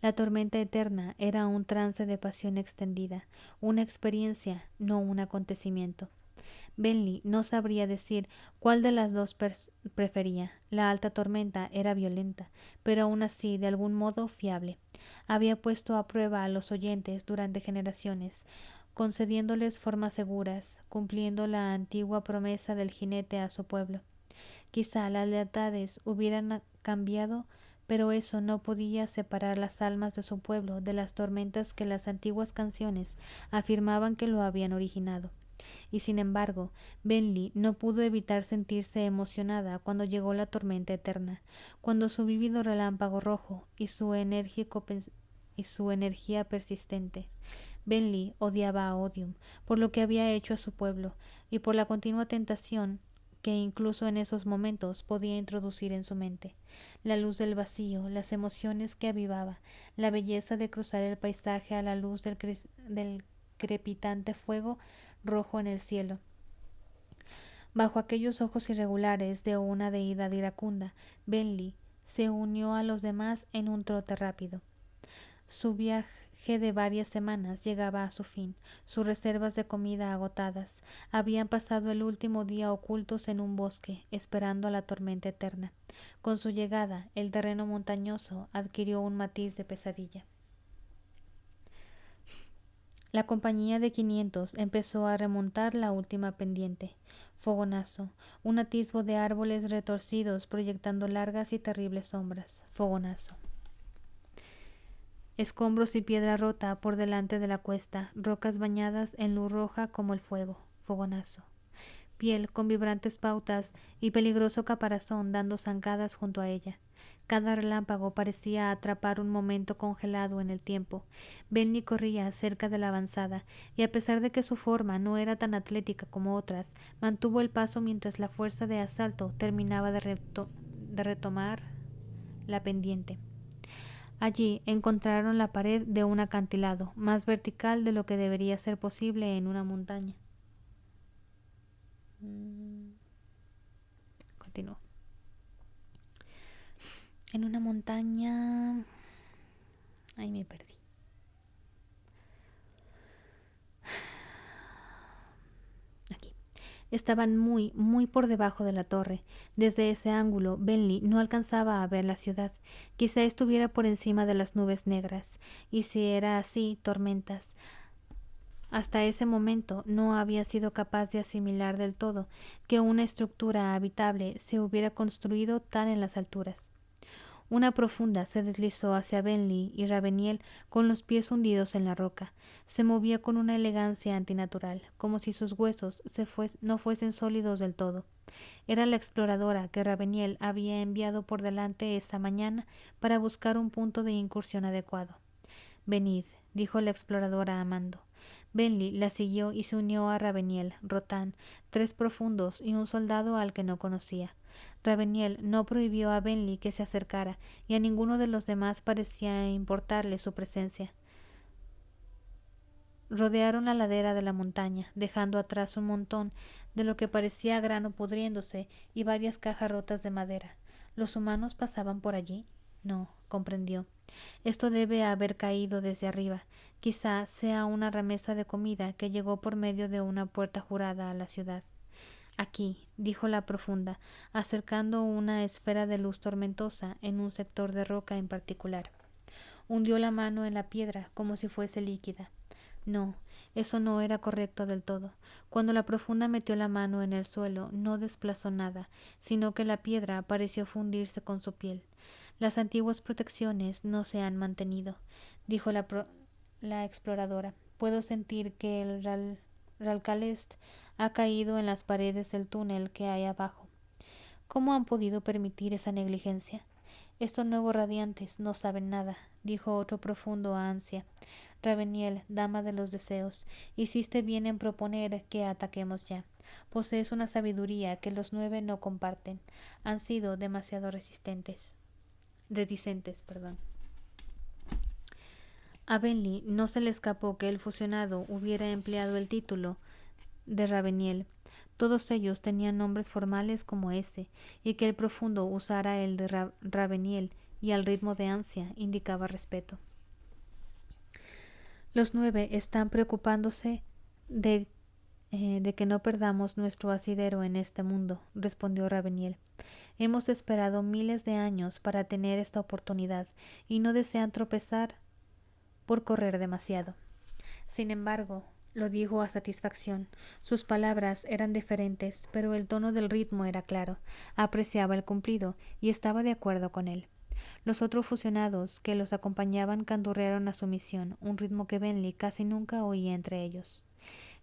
La tormenta eterna era un trance de pasión extendida, una experiencia, no un acontecimiento. Bentley no sabría decir cuál de las dos prefería. La alta tormenta era violenta, pero aún así de algún modo fiable. Había puesto a prueba a los oyentes durante generaciones, concediéndoles formas seguras, cumpliendo la antigua promesa del jinete a su pueblo. Quizá las lealtades hubieran cambiado, pero eso no podía separar las almas de su pueblo de las tormentas que las antiguas canciones afirmaban que lo habían originado. Y sin embargo, Benli no pudo evitar sentirse emocionada cuando llegó la tormenta eterna, cuando su vívido relámpago rojo y su energía persistente. Benli odiaba a Odium por lo que había hecho a su pueblo y por la continua tentación que incluso en esos momentos podía introducir en su mente. La luz del vacío, las emociones que avivaba, la belleza de cruzar el paisaje a la luz del crepitante fuego rojo en el cielo. Bajo aquellos ojos irregulares de una deidad iracunda, Benli se unió a los demás en un trote rápido. Su viaje de varias semanas llegaba a su fin, sus reservas de comida agotadas. Habían pasado el último día ocultos en un bosque, esperando a la tormenta eterna. Con su llegada, el terreno montañoso adquirió un matiz de pesadilla. La compañía de 500 empezó a remontar la última pendiente. Fogonazo, un atisbo de árboles retorcidos proyectando largas y terribles sombras. Fogonazo. Escombros y piedra rota por delante de la cuesta, rocas bañadas en luz roja como el fuego. Fogonazo. Piel con vibrantes pautas y peligroso caparazón dando zancadas junto a ella. Cada relámpago parecía atrapar un momento congelado en el tiempo. Benny corría cerca de la avanzada, y a pesar de que su forma no era tan atlética como otras, mantuvo el paso mientras la fuerza de asalto terminaba de retomar la pendiente. Allí encontraron la pared de un acantilado, más vertical de lo que debería ser posible en una montaña. Continúo. En una montaña... Ahí me perdí. Aquí. Estaban muy por debajo de la torre. Desde ese ángulo, Benli no alcanzaba a ver la ciudad. Quizá estuviera por encima de las nubes negras, y si era así, tormentas. Hasta ese momento no había sido capaz de asimilar del todo que una estructura habitable se hubiera construido tan en las alturas. Una profunda se deslizó hacia Benli y Raveniel con los pies hundidos en la roca. Se movía con una elegancia antinatural, como si sus huesos no fuesen sólidos del todo. Era la exploradora que Raveniel había enviado por delante esa mañana para buscar un punto de incursión adecuado. Venid, dijo la exploradora a Mando. Benli la siguió y se unió a Raveniel, Rotan, 3 profundos y un soldado al que no conocía. Raveniel no prohibió a Benli que se acercara, y a ninguno de los demás parecía importarle su presencia. Rodearon la ladera de la montaña, dejando atrás un montón de lo que parecía grano pudriéndose y varias cajas rotas de madera. ¿Los humanos pasaban por allí? No, comprendió. Esto debe haber caído desde arriba. Quizá sea una remesa de comida que llegó por medio de una puerta jurada a la ciudad. Aquí, dijo la profunda, acercando una esfera de luz tormentosa en un sector de roca en particular. Hundió la mano en la piedra como si fuese líquida. No, eso no era correcto del todo. Cuando la profunda metió la mano en el suelo, no desplazó nada, sino que la piedra pareció fundirse con su piel. Las antiguas protecciones no se han mantenido, dijo la exploradora. Puedo sentir que el Ralcalest ha caído en las paredes del túnel que hay abajo. ¿Cómo han podido permitir esa negligencia? Estos nuevos radiantes no saben nada, dijo otro profundo a Ansia. Raveniel, dama de los deseos, hiciste bien en proponer que ataquemos ya. Posees una sabiduría que los 9 no comparten. Han sido demasiado reticentes. A Benli no se le escapó que el fusionado hubiera empleado el título de Raveniel. Todos ellos tenían nombres formales como ese, y que el profundo usara el de Raveniel y al ritmo de Ansia indicaba respeto. Los 9 están preocupándose de que no perdamos nuestro asidero en este mundo, respondió Raveniel. Hemos esperado miles de años para tener esta oportunidad y no desean tropezar por correr demasiado. Sin embargo, lo dijo a satisfacción. Sus palabras eran diferentes, pero el tono del ritmo era claro. Apreciaba el cumplido y estaba de acuerdo con él. Los otros fusionados que los acompañaban canturrearon a su misión, un ritmo que Bentley casi nunca oía entre ellos.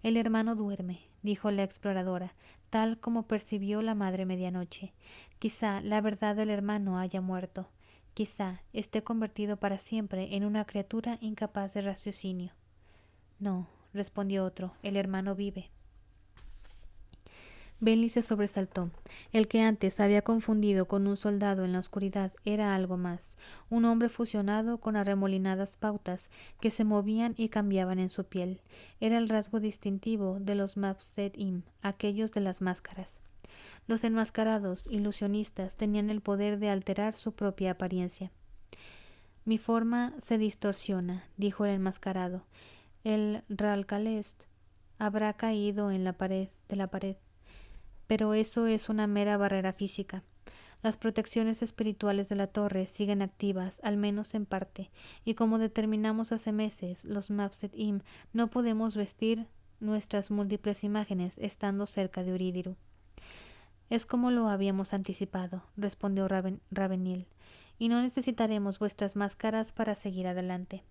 El hermano duerme, dijo la exploradora, tal como percibió la madre medianoche. Quizá la verdad del hermano haya muerto. Quizá esté convertido para siempre en una criatura incapaz de raciocinio. No, respondió otro, el hermano vive. Bentley se sobresaltó. El que antes había confundido con un soldado en la oscuridad era algo más, un hombre fusionado con arremolinadas pautas que se movían y cambiaban en su piel. Era el rasgo distintivo de los Mabsed-im, aquellos de las máscaras. Los enmascarados ilusionistas tenían el poder de alterar su propia apariencia. Mi forma se distorsiona, dijo el enmascarado. El Ralcalest habrá caído en la pared de la pared. Pero eso es una mera barrera física. Las protecciones espirituales de la torre siguen activas, al menos en parte, y como determinamos hace meses, los Mabsed-im no podemos vestir nuestras múltiples imágenes estando cerca de Urídiru. Es como lo habíamos anticipado, respondió Ravenil, y no necesitaremos vuestras máscaras para seguir adelante.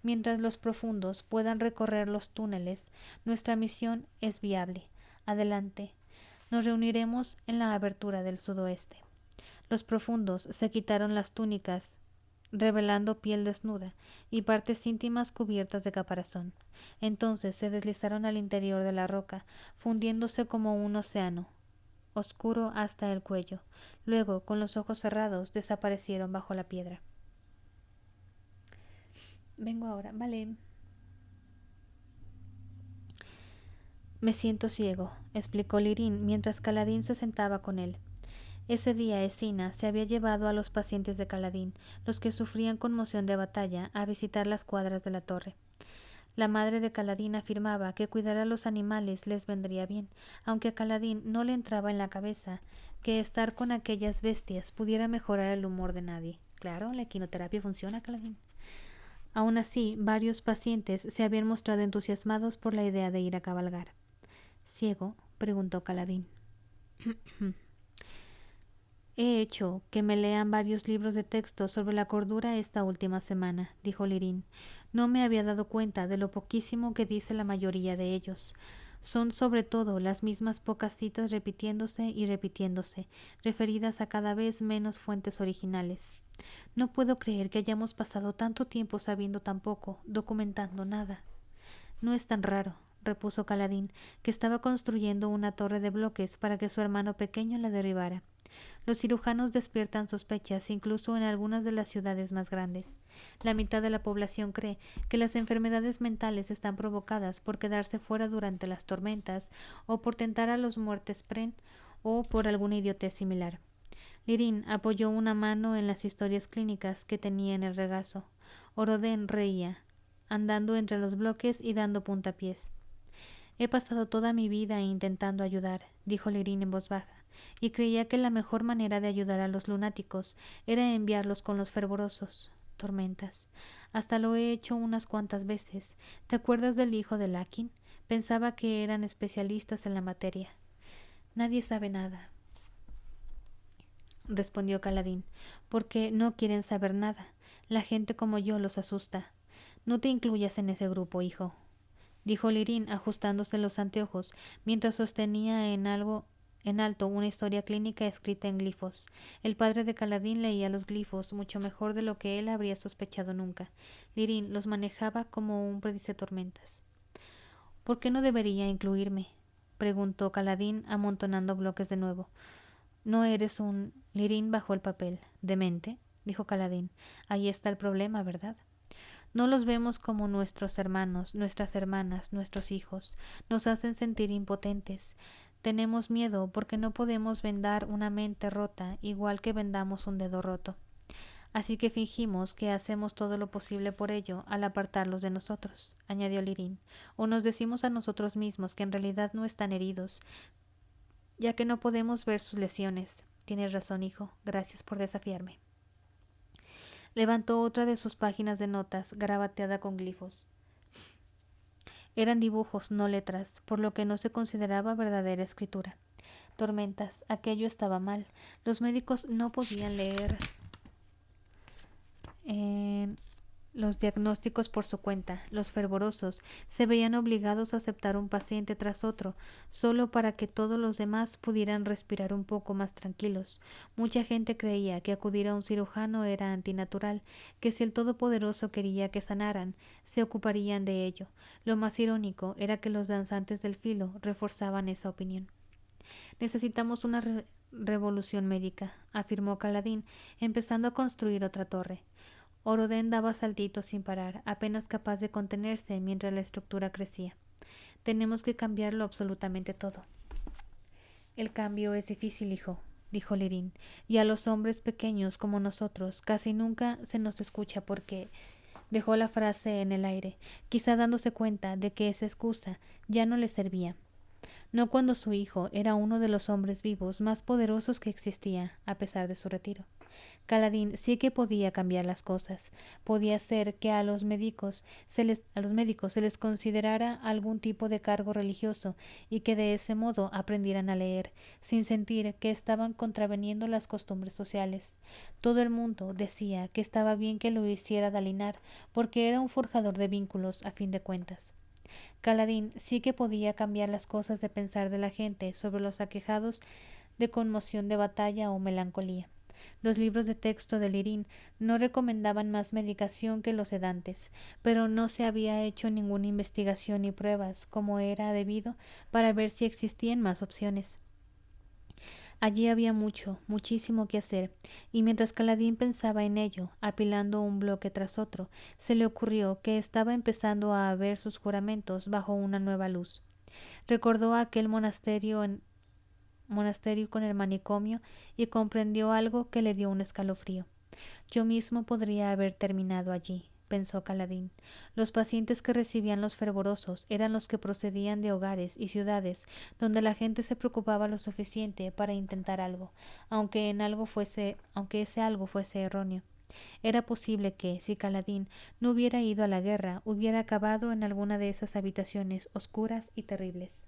Mientras los profundos puedan recorrer los túneles, nuestra misión es viable. Adelante. Nos reuniremos en la abertura del sudoeste. Los profundos se quitaron las túnicas, revelando piel desnuda y partes íntimas cubiertas de caparazón. Entonces se deslizaron al interior de la roca, fundiéndose como un océano, oscuro hasta el cuello. Luego, con los ojos cerrados, desaparecieron bajo la piedra. Vengo ahora, vale. Me siento ciego, explicó Lirín mientras Caladín se sentaba con él. Ese día Escina se había llevado a los pacientes de Caladín, los que sufrían conmoción de batalla, a visitar las cuadras de la torre. La madre de Caladín afirmaba que cuidar a los animales les vendría bien, aunque a Caladín no le entraba en la cabeza que estar con aquellas bestias pudiera mejorar el humor de nadie. Claro, la equinoterapia funciona, Caladín. Aun así, varios pacientes se habían mostrado entusiasmados por la idea de ir a cabalgar. ¿Ciego? Preguntó Caladín. He hecho que me lean varios libros de texto sobre la cordura esta última semana, dijo Lirín. No me había dado cuenta de lo poquísimo que dice la mayoría de ellos. Son sobre todo las mismas pocas citas repitiéndose y repitiéndose, referidas a cada vez menos fuentes originales. No puedo creer que hayamos pasado tanto tiempo sabiendo tan poco, documentando nada. No es tan raro, repuso Caladín, que estaba construyendo una torre de bloques para que su hermano pequeño la derribara. Los cirujanos despiertan sospechas incluso en algunas de las ciudades más grandes. La mitad de la población cree que las enfermedades mentales están provocadas por quedarse fuera durante las tormentas o por tentar a los muertes pren o por alguna idiotez similar. Lirín apoyó una mano en las historias clínicas que tenía en el regazo. Orodén reía, andando entre los bloques y dando puntapiés. He pasado toda mi vida intentando ayudar, dijo Lirín en voz baja, y creía que la mejor manera de ayudar a los lunáticos era enviarlos con los fervorosos. Tormentas. Hasta lo he hecho unas cuantas veces. ¿Te acuerdas del hijo de Lakin? Pensaba que eran especialistas en la materia. Nadie sabe nada, respondió Caladín, porque no quieren saber nada. La gente como yo los asusta. No te incluyas en ese grupo, hijo, dijo Lirín ajustándose los anteojos mientras sostenía en alto una historia clínica escrita en glifos. El padre de Caladín leía los glifos mucho mejor de lo que él habría sospechado nunca. Lirín los manejaba como un predicetormentas. ¿Por qué no debería incluirme? Preguntó Caladín amontonando bloques de nuevo. No eres un... Lirín bajó el papel. ¿Demente? Dijo Caladín. Ahí está el problema, ¿verdad? No los vemos como nuestros hermanos, nuestras hermanas, nuestros hijos. Nos hacen sentir impotentes. Tenemos miedo porque no podemos vendar una mente rota igual que vendamos un dedo roto. Así que fingimos que hacemos todo lo posible por ello al apartarlos de nosotros, añadió Lirín, o nos decimos a nosotros mismos que en realidad no están heridos, ya que no podemos ver sus lesiones. Tienes razón, hijo. Gracias por desafiarme. Levantó otra de sus páginas de notas, garabateada con glifos. Eran dibujos, no letras, por lo que no se consideraba verdadera escritura. Tormentas, aquello estaba mal. Los médicos no podían leer los diagnósticos por su cuenta. Los fervorosos se veían obligados a aceptar un paciente tras otro, solo para que todos los demás pudieran respirar un poco más tranquilos. Mucha gente creía que acudir a un cirujano era antinatural, que si el Todopoderoso quería que sanaran, se ocuparían de ello. Lo más irónico era que los danzantes del filo reforzaban esa opinión. Necesitamos una revolución médica, afirmó Caladín, empezando a construir otra torre. Orodén daba saltitos sin parar, apenas capaz de contenerse mientras la estructura crecía. Tenemos que cambiarlo absolutamente todo. El cambio es difícil, hijo, dijo Lirín, y a los hombres pequeños como nosotros casi nunca se nos escucha porque... Dejó la frase en el aire, quizá dándose cuenta de que esa excusa ya no le servía. No cuando su hijo era uno de los hombres vivos más poderosos que existía, a pesar de su retiro. Caladín sí que podía cambiar las cosas. Podía hacer que a los médicos se les considerara algún tipo de cargo religioso y que de ese modo aprendieran a leer, sin sentir que estaban contraveniendo las costumbres sociales. Todo el mundo decía que estaba bien que lo hiciera Dalinar, porque era un forjador de vínculos a fin de cuentas. Caladín sí que podía cambiar las cosas de pensar de la gente sobre los aquejados de conmoción de batalla o melancolía. Los libros de texto de Lirín no recomendaban más medicación que los sedantes, pero no se había hecho ninguna investigación ni pruebas, como era debido, para ver si existían más opciones. Allí había mucho, muchísimo que hacer, y mientras Caladín pensaba en ello, apilando un bloque tras otro, se le ocurrió que estaba empezando a ver sus juramentos bajo una nueva luz. Recordó aquel monasterio con el manicomio y comprendió algo que le dio un escalofrío. Yo mismo podría haber terminado allí, pensó Caladín. Los pacientes que recibían los fervorosos eran los que procedían de hogares y ciudades donde la gente se preocupaba lo suficiente para intentar algo, aunque ese algo fuese erróneo. Era posible que, si Caladín no hubiera ido a la guerra, hubiera acabado en alguna de esas habitaciones oscuras y terribles.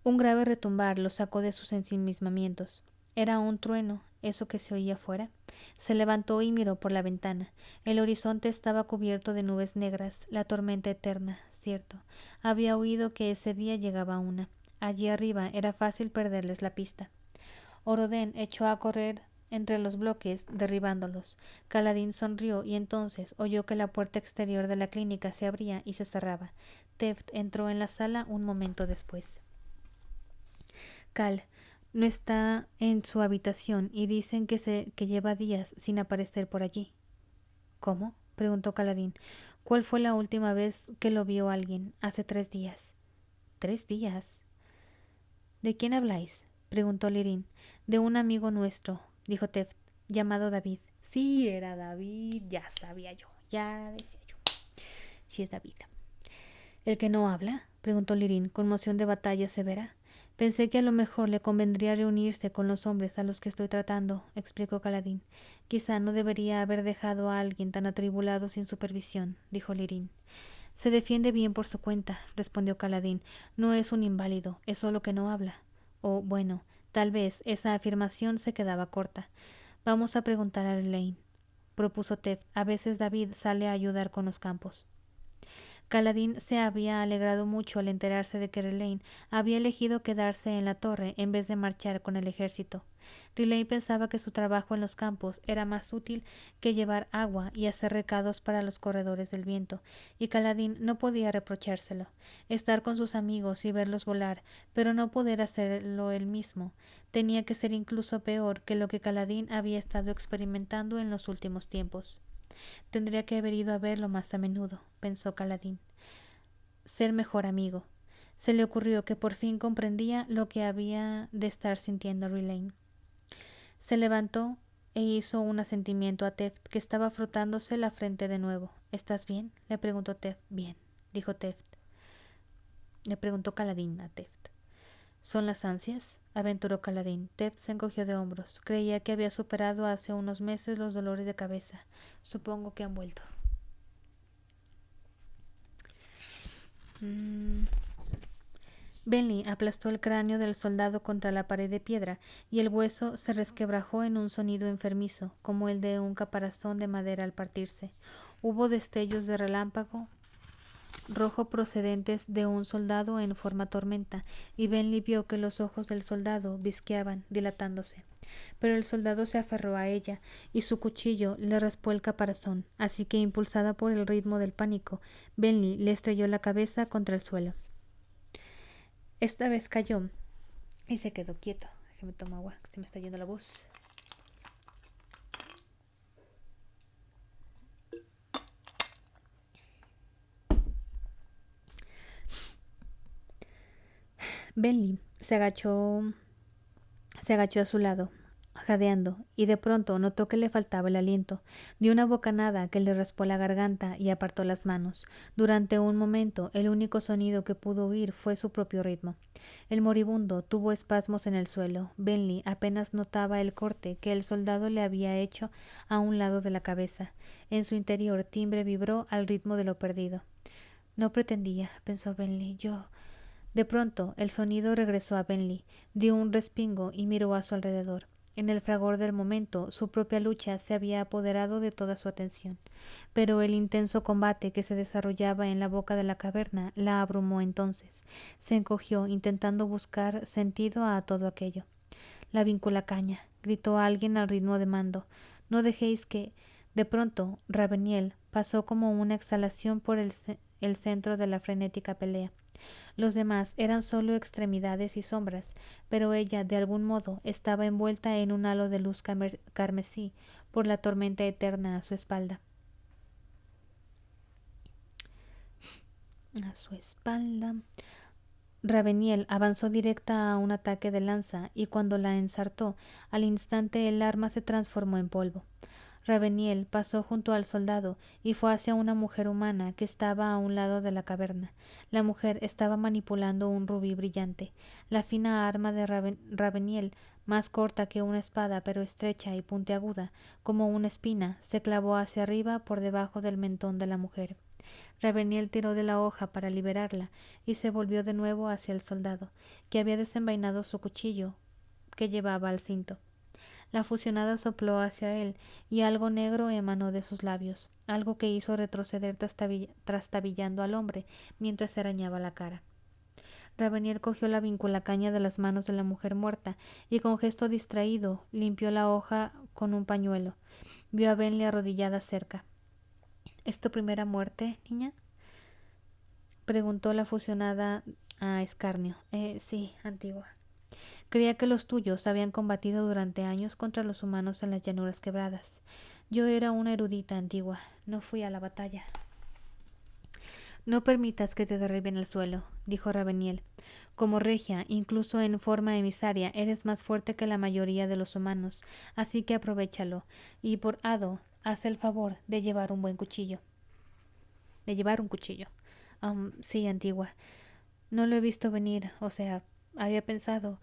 Un grave retumbar lo sacó de sus ensimismamientos. Era un trueno, eso que se oía fuera. Se levantó y miró por la ventana. El horizonte estaba cubierto de nubes negras, la tormenta eterna, cierto. Había oído que ese día llegaba una. Allí arriba era fácil perderles la pista. Orodén echó a correr entre los bloques, derribándolos. Caladín sonrió y entonces oyó que la puerta exterior de la clínica se abría y se cerraba. Teft entró en la sala un momento después. Cal no está en su habitación y dicen que lleva días sin aparecer por allí. ¿Cómo? Preguntó Caladín. ¿Cuál fue la última vez que lo vio alguien? Hace 3 días. ¿3 días? ¿De quién habláis? Preguntó Lirín. De un amigo nuestro, dijo Teft, llamado David. Sí, era David, ya sabía yo, ya decía yo. Sí es David. ¿El que no habla? Preguntó Lirín, con moción de batalla severa. Pensé que a lo mejor le convendría reunirse con los hombres a los que estoy tratando, explicó Caladín. Quizá no debería haber dejado a alguien tan atribulado sin supervisión, dijo Lirín. Se defiende bien por su cuenta, respondió Caladín. No es un inválido, es solo que no habla. O, bueno, tal vez esa afirmación se quedaba corta. Vamos a preguntar a Elaine, propuso Tef. A veces David sale a ayudar con los campos. Caladín se había alegrado mucho al enterarse de que Riley había elegido quedarse en la torre en vez de marchar con el ejército. Riley pensaba que su trabajo en los campos era más útil que llevar agua y hacer recados para los corredores del viento, y Caladín no podía reprochárselo. Estar con sus amigos y verlos volar, pero no poder hacerlo él mismo, tenía que ser incluso peor que lo que Caladín había estado experimentando en los últimos tiempos. Tendría que haber ido a verlo más a menudo, pensó Caladín. Ser mejor amigo. Se le ocurrió que por fin comprendía lo que había de estar sintiendo Riley. Se levantó e hizo un asentimiento a Teft, que estaba frotándose la frente de nuevo. ¿Estás bien? Le preguntó Teft. Bien, dijo Teft. Le preguntó Caladín a Teft. ¿Son las ansias? Aventuró Caladín. Teft se encogió de hombros. Creía que había superado hace unos meses los dolores de cabeza. Supongo que han vuelto. Benley aplastó el cráneo del soldado contra la pared de piedra y el hueso se resquebrajó en un sonido enfermizo, como el de un caparazón de madera al partirse. Hubo destellos de relámpago rojo procedentes de un soldado en forma tormenta, y Benley vio que los ojos del soldado visqueaban, dilatándose. Pero el soldado se aferró a ella, y su cuchillo le raspó el caparazón, así que, impulsada por el ritmo del pánico, Benley le estrelló la cabeza contra el suelo. Esta vez cayó y se quedó quieto. Déjame tomar agua, que se me está yendo la voz. Benley se agachó a su lado, jadeando, y de pronto notó que le faltaba el aliento. Dio una bocanada que le raspó la garganta y apartó las manos. Durante un momento, el único sonido que pudo oír fue su propio ritmo. El moribundo tuvo espasmos en el suelo. Benley apenas notaba el corte que el soldado le había hecho a un lado de la cabeza. En su interior, timbre vibró al ritmo de lo perdido. No pretendía, pensó Benley, yo. De pronto, el sonido regresó a Benley. Dio un respingo y miró a su alrededor. En el fragor del momento, su propia lucha se había apoderado de toda su atención. Pero el intenso combate que se desarrollaba en la boca de la caverna la abrumó entonces. Se encogió, intentando buscar sentido a todo aquello. La vinculacaña, gritó alguien al ritmo de mando. No dejéis que... De pronto, Raveniel pasó como una exhalación por el centro de la frenética pelea. Los demás eran solo extremidades y sombras, pero ella, de algún modo, estaba envuelta en un halo de luz carmesí por la tormenta eterna a su espalda. Raveniel avanzó directa a un ataque de lanza, y cuando la ensartó, al instante el arma se transformó en polvo. Raveniel pasó junto al soldado y fue hacia una mujer humana que estaba a un lado de la caverna. La mujer estaba manipulando un rubí brillante. La fina arma de Raveniel, más corta que una espada pero estrecha y puntiaguda, como una espina, se clavó hacia arriba por debajo del mentón de la mujer. Raveniel tiró de la hoja para liberarla y se volvió de nuevo hacia el soldado, que había desenvainado su cuchillo que llevaba al cinto. La fusionada sopló hacia él, y algo negro emanó de sus labios, algo que hizo retroceder trastabillando al hombre mientras se arañaba la cara. Raveniel cogió la vinculacaña de las manos de la mujer muerta y con gesto distraído limpió la hoja con un pañuelo. Vio a Benley arrodillada cerca. ¿Es tu primera muerte, niña?, preguntó la fusionada a escarnio. Sí, antigua. Creía que los tuyos habían combatido durante años contra los humanos en las llanuras quebradas. Yo era una erudita antigua. No fui a la batalla. No permitas que te derriben al suelo, dijo Raveniel. Como regia, incluso en forma emisaria, eres más fuerte que la mayoría de los humanos, así que aprovéchalo. Y por hado, haz el favor de llevar un buen cuchillo. De llevar un cuchillo. Sí, antigua. No lo he visto venir, o sea, había pensado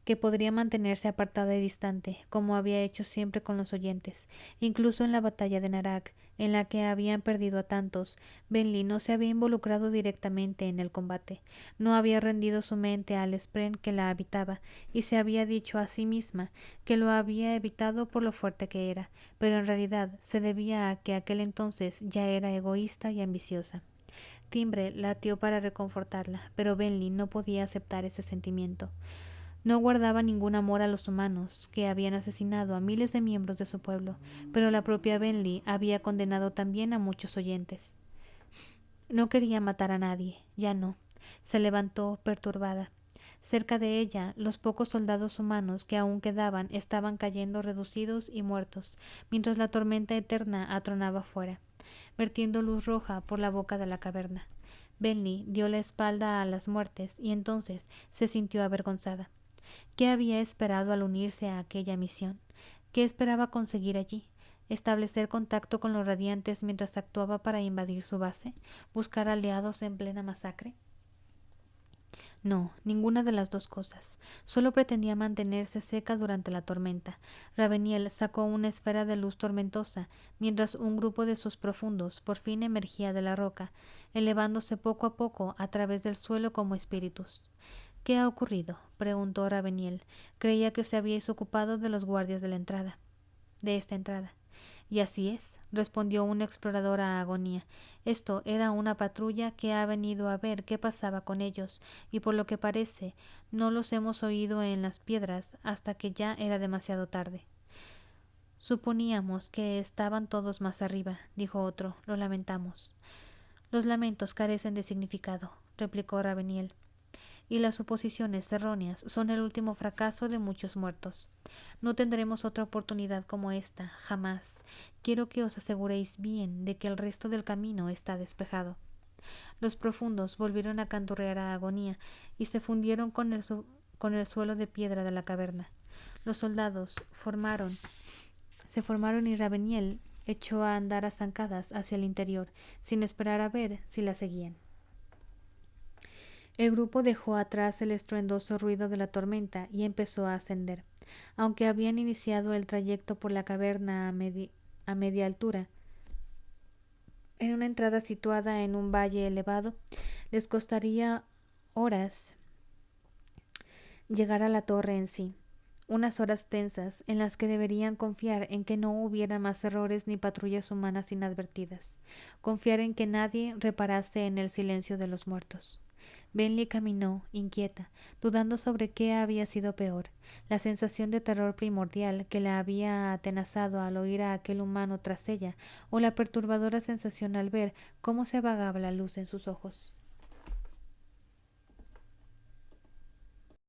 que podría mantenerse apartada y distante, como había hecho siempre con los oyentes. Incluso en la batalla de Narak, en la que habían perdido a tantos, Benley no se había involucrado directamente en el combate. No había rendido su mente al espren que la habitaba, y se había dicho a sí misma que lo había evitado por lo fuerte que era, pero en realidad se debía a que aquel entonces ya era egoísta y ambiciosa. Timbre latió para reconfortarla, pero Benley no podía aceptar ese sentimiento. No guardaba ningún amor a los humanos, que habían asesinado a miles de miembros de su pueblo, pero la propia Benley había condenado también a muchos oyentes. No quería matar a nadie, ya no. Se levantó, perturbada. Cerca de ella, los pocos soldados humanos que aún quedaban estaban cayendo reducidos y muertos, mientras la tormenta eterna atronaba fuera, vertiendo luz roja por la boca de la caverna. Benley dio la espalda a las muertes y entonces se sintió avergonzada. ¿Qué había esperado al unirse a aquella misión? ¿Qué esperaba conseguir allí? ¿Establecer contacto con los radiantes mientras actuaba para invadir su base? ¿Buscar aliados en plena masacre? No, ninguna de las dos cosas. Solo pretendía mantenerse seca durante la tormenta. Raveniel sacó una esfera de luz tormentosa, mientras un grupo de sus profundos por fin emergía de la roca, elevándose poco a poco a través del suelo como espíritus. ¿Qué ha ocurrido? Preguntó Raveniel. Creía que os habíais ocupado de los guardias de esta entrada. Y así es, respondió un explorador a Agonía. Esto era una patrulla que ha venido a ver qué pasaba con ellos, y por lo que parece, no los hemos oído en las piedras hasta que ya era demasiado tarde. Suponíamos que estaban todos más arriba, dijo otro. Lo lamentamos. Los lamentos carecen de significado, replicó Raveniel, y las suposiciones erróneas son el último fracaso de muchos muertos. No tendremos otra oportunidad como esta, jamás. Quiero que os aseguréis bien de que el resto del camino está despejado. Los profundos volvieron a canturrear a Agonía y se fundieron con el suelo de piedra de la caverna. Los soldados se formaron y Raveniel echó a andar a zancadas hacia el interior, sin esperar a ver si la seguían. El grupo dejó atrás el estruendoso ruido de la tormenta y empezó a ascender. Aunque habían iniciado el trayecto por la caverna a media altura, en una entrada situada en un valle elevado, les costaría horas llegar a la torre en sí. Unas horas tensas en las que deberían confiar en que no hubiera más errores ni patrullas humanas inadvertidas. Confiar en que nadie reparase en el silencio de los muertos. Bentley caminó, inquieta, dudando sobre qué había sido peor, la sensación de terror primordial que la había atenazado al oír a aquel humano tras ella, o la perturbadora sensación al ver cómo se apagaba la luz en sus ojos.